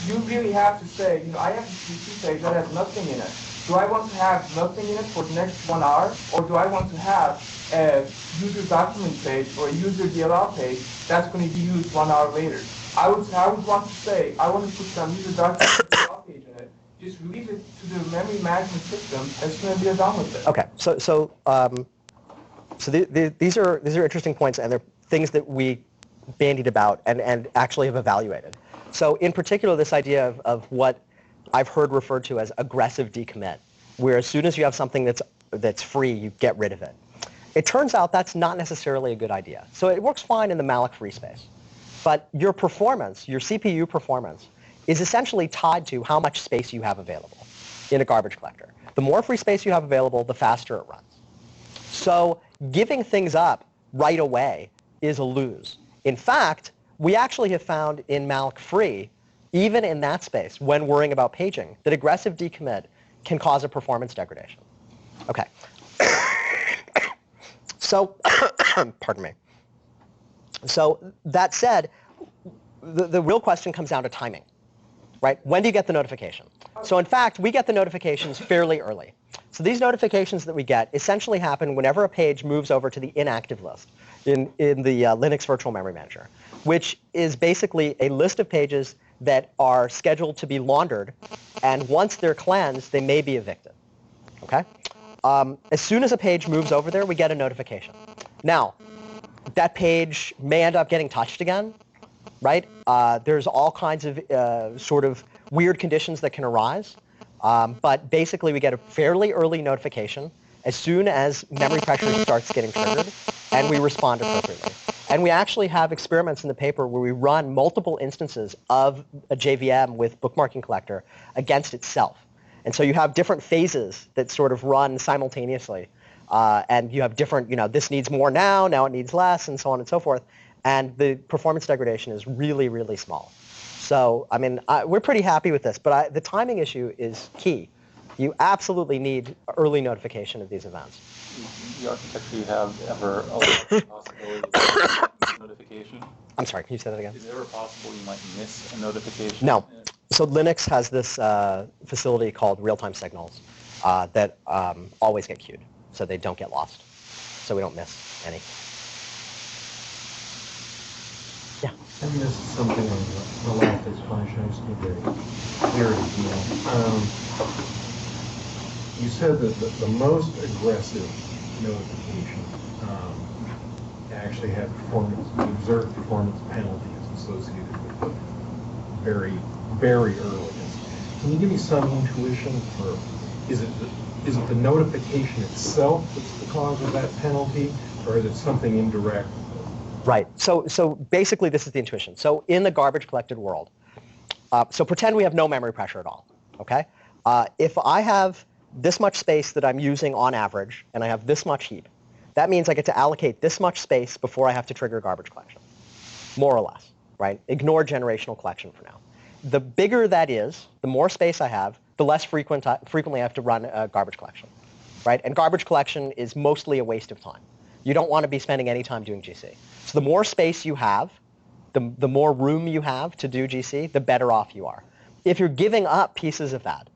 you really have to say, I have this PC page that has nothing in it. Do I want to have nothing in it for the next 1 hour, or do I want to have a user document page or a user DLL page that's going to be used 1 hour later? I would want to say, I want to put some user document DLL page in it. Just release it to the memory management system as soon as you're done with it. Okay, so these are interesting points, and they're things that we bandied about and actually have evaluated. So in particular, this idea of what I've heard referred to as aggressive decommit, where as soon as you have something that's free, you get rid of it. It turns out that's not necessarily a good idea. So it works fine in the malloc free space, but your performance, your CPU performance, is essentially tied to how much space you have available in a garbage collector. The more free space you have available, the faster it runs. So giving things up right away is a lose. In fact, we actually have found in malloc free, even in that space, when worrying about paging, that aggressive decommit can cause a performance degradation. Okay. So, pardon me. So that said, the real question comes down to timing, right? When do you get the notification? So in fact, we get the notifications fairly early. So these notifications that we get essentially happen whenever a page moves over to the inactive list in the Linux Virtual Memory Manager, which is basically a list of pages that are scheduled to be laundered, and once they're cleansed, they may be evicted. Okay? As soon as a page moves over there, we get a notification. Now, that page may end up getting touched again, right? There's all kinds of sort of weird conditions that can arise, but basically we get a fairly early notification as soon as memory pressure starts getting triggered, and we respond appropriately. And we actually have experiments in the paper where we run multiple instances of a JVM with bookmarking collector against itself. And so you have different phases that sort of run simultaneously. And you have different, this needs more now it needs less, and so on and so forth. And the performance degradation is really, really small. So, I mean, we're pretty happy with this, but the timing issue is key. You absolutely need early notification of these events. The architecture you have ever allows the possibility of notification? I'm sorry, can you say that again? Is it ever possible you might miss a notification? No. So Linux has this facility called real-time signals that always get queued, so they don't get lost. So we don't miss any. Yeah. I missed something on the last explanation. I just need to hear it again. You said that the most aggressive notification actually had observed performance penalties associated with the very, very earliest. Can you give me some intuition for, is it the notification itself that's the cause of that penalty, or is it something indirect? Right. So basically this is the intuition. So in the garbage collected world, so pretend we have no memory pressure at all, okay? If I have this much space that I'm using on average, and I have this much heap, that means I get to allocate this much space before I have to trigger garbage collection, more or less, right? Ignore generational collection for now. The bigger that is, the more space I have, the less frequently I have to run a garbage collection, right? And garbage collection is mostly a waste of time. You don't want to be spending any time doing GC. So the more space you have, the more room you have to do GC, the better off you are. If you're giving up pieces of that,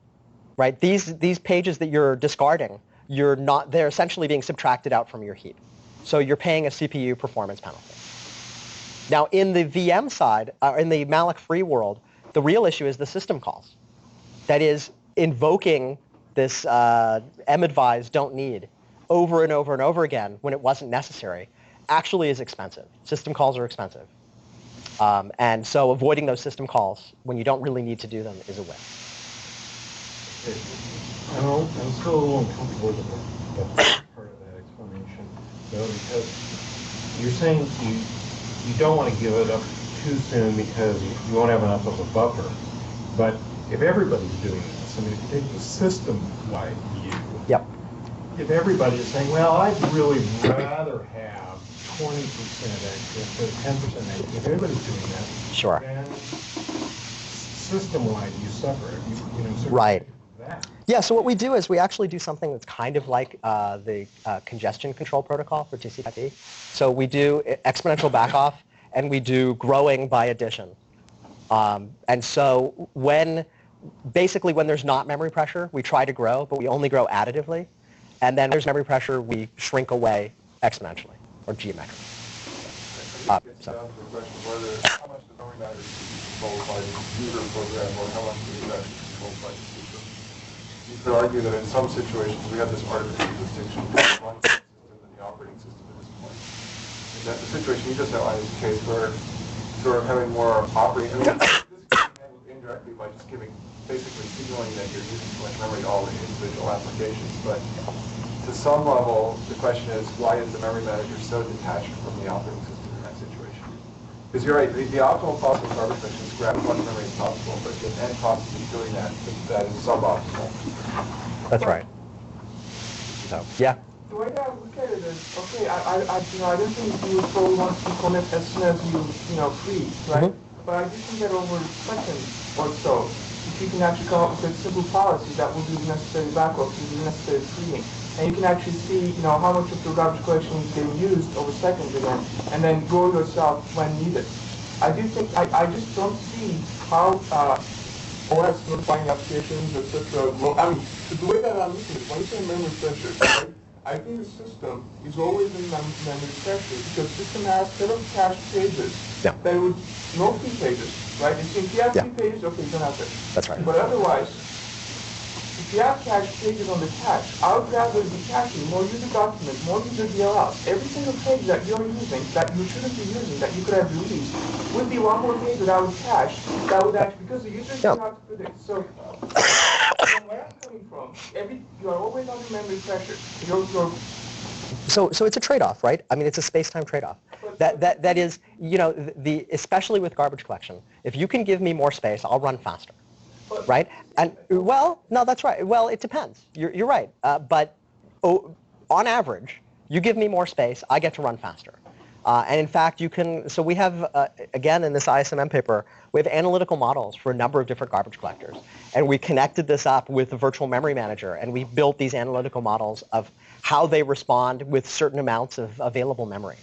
right? These pages that you're discarding, they're essentially being subtracted out from your heap. So you're paying a CPU performance penalty. Now in the VM side, in the malloc-free world, the real issue is the system calls. That is, invoking this madvise don't need over and over and over again when it wasn't necessary actually is expensive. System calls are expensive. And so avoiding those system calls when you don't really need to do them is a win. I'm still a little uncomfortable with that part of that explanation, because you're saying you don't want to give it up too soon because you won't have enough of a buffer. But if everybody's doing this, I mean, if you take the system-wide view, yep. If everybody's saying, well, I'd really rather have 20% extra instead of 10% extra, if everybody's doing that, sure. Then system-wide you suffer. So right. That. Yeah, so what we do is we actually do something that's kind of like the congestion control protocol for TCP. So we do exponential backoff, and we do growing by addition. And so basically when there's not memory pressure, we try to grow, but we only grow additively. And then there's memory pressure, we shrink away exponentially, or geometrically. Down to the question of whether how much the memory matter is controlled by the computer program or how much it is actually controlled by the system. You could argue that in some situations we have this artificial distinction between the runtime system and the operating system at this point. And that the situation you just outlined is a case where sort of having more operating, I mean, this can be handled indirectly by just basically signaling that you're using too much memory to all the individual applications. But to some level, the question is, why is the memory manager so detached from the operating system in that situation? Because you're right, the optimal possible garbage collection is grab as much memory as possible, but the end cost of doing that is suboptimal. That's right. So, yeah. The way that I look at it is, okay, I don't think you would probably want to commit as soon as you freeze, right? Mm-hmm. But I do think that over seconds or so, if you can actually come up with a simple policy that will do the necessary backup, do the necessary freeing, and you can actually see, how much of your garbage collection is getting used over seconds again, and then grow yourself when needed. I do think, I just don't see how OS notifying applications, etc. I mean, the way that I'm looking at it, when you say memory pressure, right? I think the system is always in memory pressure because the system has set of cached pages that would no free pages, right? And so if you have free pages, okay, you don't have it. That's right. But otherwise, if you have cached pages on the cache, I would rather be caching more user documents, more user DLLs. Every single page that you're using, that you shouldn't be using, that you could have released, would be one more page that I would cache, that would actually, because the users don't have to predict. So, from where I'm coming from, you are always under memory pressure. So it's a trade-off, right? I mean, it's a space-time trade-off. That is, especially with garbage collection, if you can give me more space, I'll run faster. Right? And, well, no, that's right. Well, it depends. You're right. But on average, you give me more space, I get to run faster. And in fact, so we have, again, in this ISMM paper, we have analytical models for a number of different garbage collectors. And we connected this up with the virtual memory manager, and we built these analytical models of how they respond with certain amounts of available memory.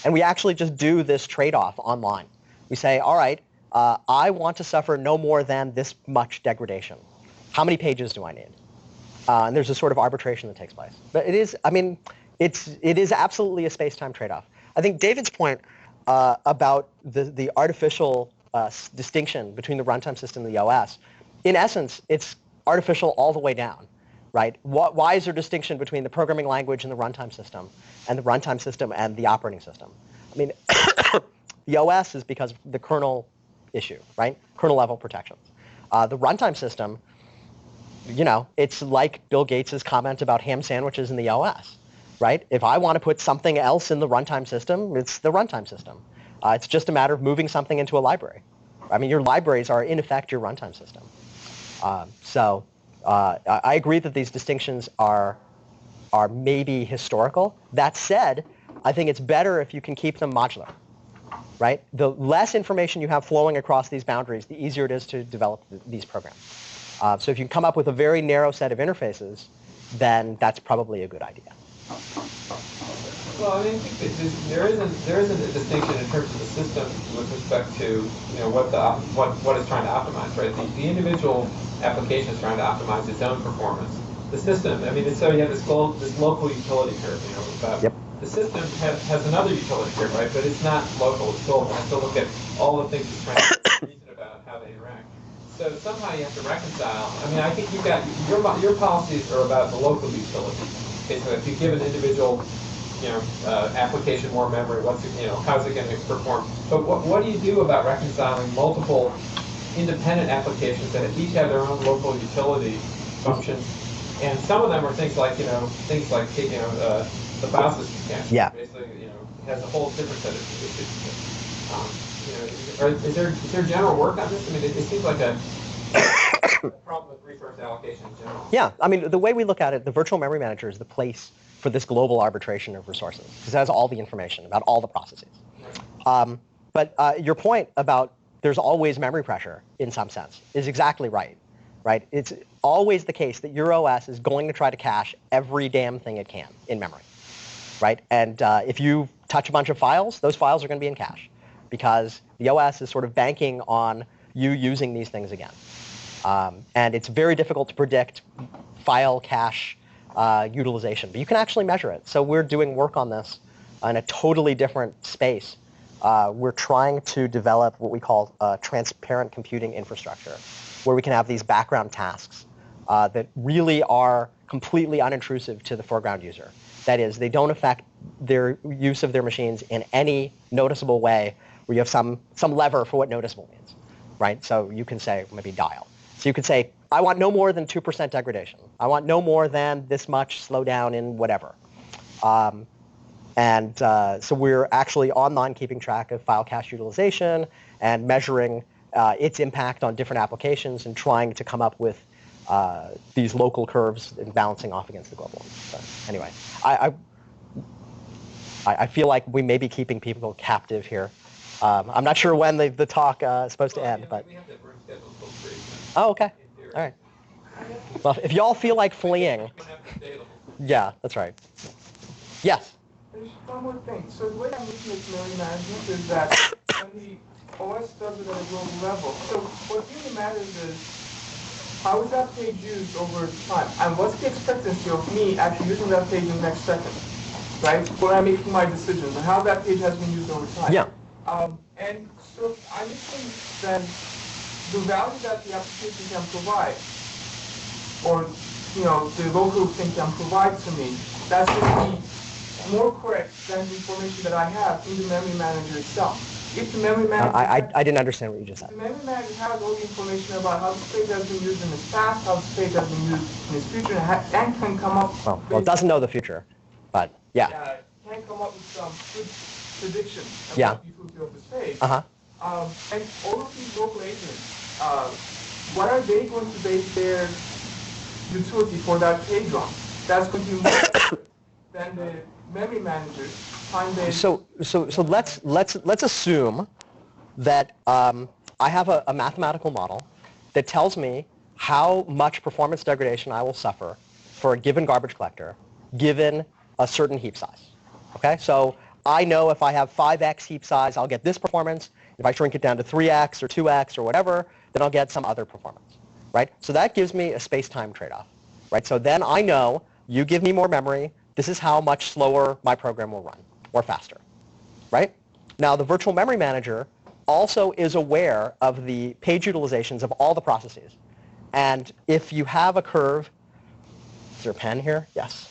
And we actually just do this trade-off online. We say, all right, I want to suffer no more than this much degradation. How many pages do I need? And there's a sort of arbitration that takes place. But it is absolutely a space-time trade-off. I think David's point about the artificial distinction between the runtime system and the OS, in essence, it's artificial all the way down, right? Why is there distinction between the programming language and the runtime system and the operating system? I mean, the OS is because of the kernel issue, right? Kernel level protections. The runtime system, it's like Bill Gates' comment about ham sandwiches in the OS, right? If I want to put something else in the runtime system, it's the runtime system. It's just a matter of moving something into a library. I mean, your libraries are, in effect, your runtime system. So I agree that these distinctions are maybe historical. That said, I think it's better if you can keep them modular. right? The less information you have flowing across these boundaries, the easier it is to develop these programs. So if you can come up with a very narrow set of interfaces, then that's probably a good idea. Well, I mean, I think that there isn't a distinction in terms of the system with respect to what it's trying to optimize, right? The individual application is trying to optimize its own performance. The system, I mean, so you have this local utility curve, about Yep. the system has another utility curve, right? But it's not local. It still has to look at all the things it's trying to reason about how they interact. So somehow you have to reconcile. I mean, I think you've got your policies are about the local utility. Okay, so if you give an individual application more memory, how's it going to perform? But what do you do about reconciling multiple independent applications that each have their own local utility functions? And some of them are things like taking the file system cache. Yeah. Basically, has a whole different set of issues. Is there general work on this? I mean, it seems like a problem with resource allocation in general. Yeah, I mean, the way we look at it, the virtual memory manager is the place for this global arbitration of resources, because it has all the information about all the processes. But your point about there's always memory pressure, in some sense, is exactly right. It's always the case that your OS is going to try to cache every damn thing it can in memory, right? And if you touch a bunch of files, those files are going to be in cache, because the OS is sort of banking on you using these things again. And it's very difficult to predict file cache utilization, but you can actually measure it. So we're doing work on this in a totally different space. We're trying to develop what we call transparent computing infrastructure, where we can have these background tasks that really are completely unintrusive to the foreground user. That is, they don't affect their use of their machines in any noticeable way, where you have some lever for what noticeable means, right? So you can say maybe dial. So you could say, I want no more than 2% degradation. I want no more than this much slowdown in whatever. So we're actually online keeping track of file cache utilization and measuring its impact on different applications and trying to come up with these local curves and balancing off against the global ones. So anyway, I feel like we may be keeping people captive here. I'm not sure when the talk is supposed to end, but. We have that room scheduled till 3. Oh, okay. All right. Well, if y'all feel like fleeing, yeah, that's right. Yes. There's one more thing. So the way I'm looking at memory management is that when the OS does it at a global level. So what really matters is how is that page used over time, and what's the expectancy of me actually using that page in the next second, right? When I'm making my decisions and how that page has been used over time. Yeah. And so I think then the value that the application can provide, or the local thing can provide to me, that's going to be more correct than the information that I have in the memory manager itself. If the memory manager I didn't understand what you just said. The memory manager has all the information about how this page has been used in its past, how this page has been used in its future, and can come up. Well, it doesn't know the future, but yeah. Can come up with some good prediction of Yeah. what people feel of this page. Uh-huh. And all of these local agents, what are they going to base their utility for that page on? That's going to be more than the memory manager time-based. So let's assume that I have a mathematical model that tells me how much performance degradation I will suffer for a given garbage collector, given a certain heap size. Okay, so I know if I have 5x heap size, I'll get this performance. If I shrink it down to 3x or 2x or whatever, then I'll get some other performance, right? So that gives me a space-time trade-off, right? So then I know you give me more memory, this is how much slower my program will run, or faster, right? Now, the virtual memory manager also is aware of the page utilizations of all the processes. And if you have a curve, is there a pen here? Yes.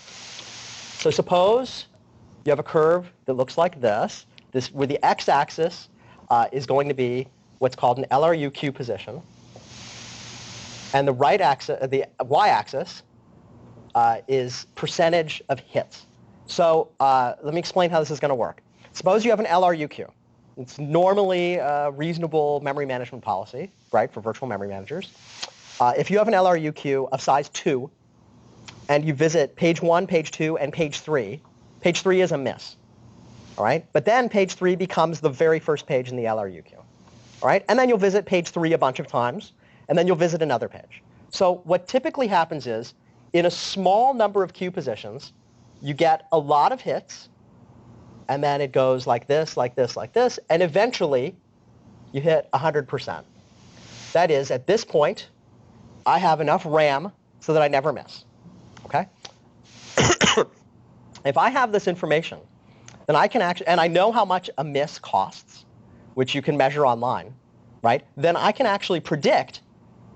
So suppose you have a curve that looks like this, where the x-axis is going to be what's called an LRUQ position, and the y-axis is percentage of hits. So let me explain how this is going to work. Suppose you have an LRUQ. It's normally a reasonable memory management policy, right, for virtual memory managers. If you have an LRUQ of size 2, and you visit page 1, page 2, and page 3 is a miss. All right? But then page 3 becomes the very first page in the LRU queue. All right? And then you'll visit page 3 a bunch of times, and then you'll visit another page. So what typically happens is, in a small number of queue positions, you get a lot of hits, and then it goes like this, like this, like this, and eventually you hit 100%. That is, at this point, I have enough RAM so that I never miss. Okay? If I have this information, then I can actually, and I know how much a miss costs, which you can measure online, right? Then I can actually predict,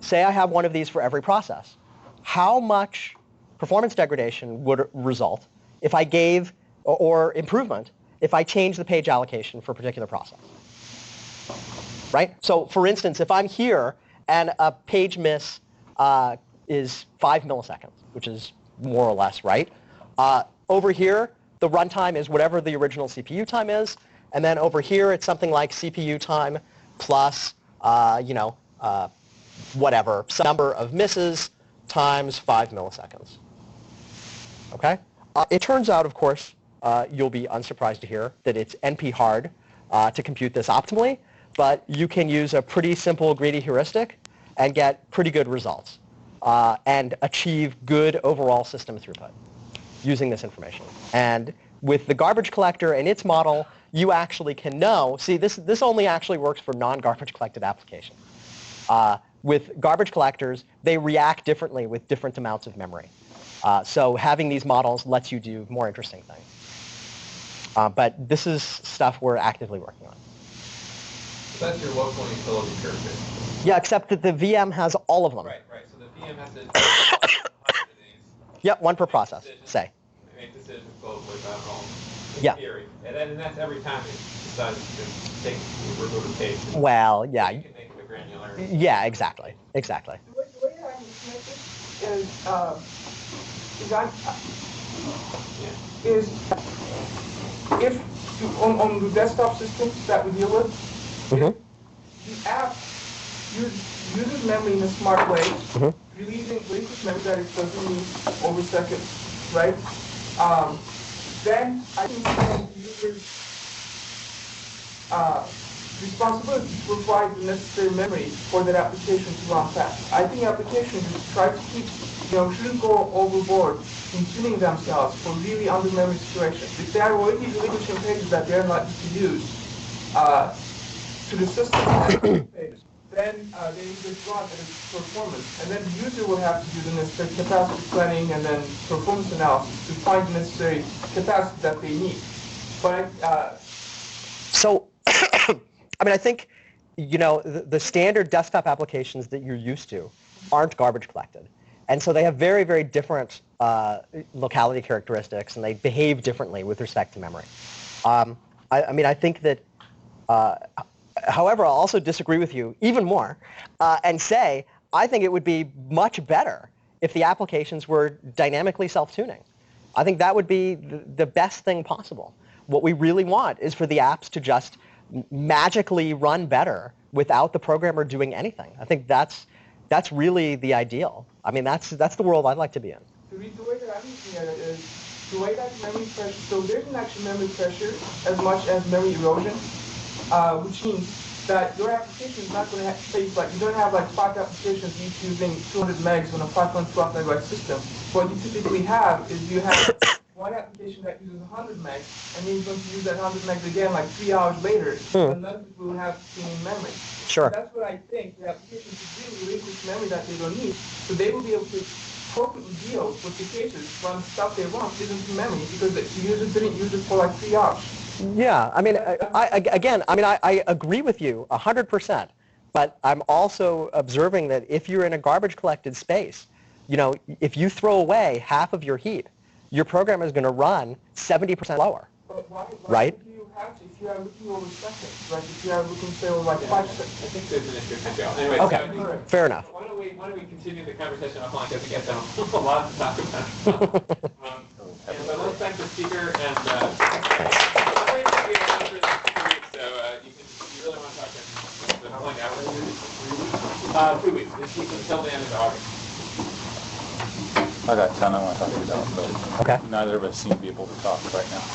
say I have one of these for every process, how much performance degradation would result if I gave, or improvement, if I change the page allocation for a particular process. Right? So for instance, if I'm here and a page miss is 5 milliseconds, which is more or less, right? Over here, the runtime is whatever the original CPU time is. And then over here, it's something like CPU time plus, whatever, some number of misses times 5 milliseconds. OK? It turns out, of course, you'll be unsurprised to hear that it's NP hard to compute this optimally. But you can use a pretty simple greedy heuristic and get pretty good results and achieve good overall system throughput using this information. And with the garbage collector and its model, you actually can know, see, this only actually works for non-garbage collected applications. With garbage collectors, they react differently with different amounts of memory. So having these models lets you do more interesting things. But this is stuff we're actively working on. That's your local utility curve. Yeah, except that the VM has all of them. Right. So the VM has to do Yep, one per process, say. Make decisions globally about all. Yeah. Theory. And that's every time it decides to take remove a page. Well, yeah. You can make it a granular. Yeah, exactly. Exactly. The way that I can connect it is if on the desktop systems that we deal with, the app uses memory in a smart way, releases memory that it doesn't need over seconds, right? Then I can send the user's responsibility to provide the necessary memory for that application to run fast. I think applications should try to keep, shouldn't go overboard in tuning themselves for really under-memory situations. If they are already relinquishing pages that they are not to use to the system pages, then they just run at its performance. And then the user will have to do the necessary capacity planning and then performance analysis to find the necessary capacity that they need. But so, I think, the standard desktop applications that you're used to aren't garbage collected. And so they have very, very different locality characteristics, and they behave differently with respect to memory. I think that, however, I'll also disagree with you even more and say I think it would be much better if the applications were dynamically self-tuning. I think that would be the best thing possible. What we really want is for the apps to just magically run better without the programmer doing anything. I think that's really the ideal. That's the world I'd like to be in. The way that I'm looking at it is the way that memory pressure, so there isn't actually memory pressure as much as memory erosion, which means that your application is not going to face, you don't have 5 applications each using 200 megs on a 5.12 megabyte system. What you typically have is you have one application that uses 100 megs, and then you're going to use that 100 megs again 3 hours later, and none of it will have any memory. Sure. So that's what I think. The application should really relinquish memory that they don't need, so they will be able to appropriately deal with the cases when stuff they want isn't memory, because the user didn't use it for 3 hours. Yeah, I agree with you 100%, but I'm also observing that if you're in a garbage collected space, if you throw away half of your heap, your program is going to run 70% lower, but why right? Do you have to, if you are looking over seconds, if you are looking, say, over 5 seconds? I think there's an issue of control. Anyway, okay, fair enough. Why don't we continue the conversation offline, because we get a lot to talk about. But let's thank the speaker, and so you really want to talk to them. How long hours? 3 weeks. Until the end of August. I got a ton I want to talk to you about, but Okay. neither of us seem to be able to talk right now.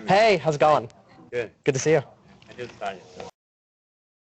Hey, how's it going? Good. Good to see you. I just started.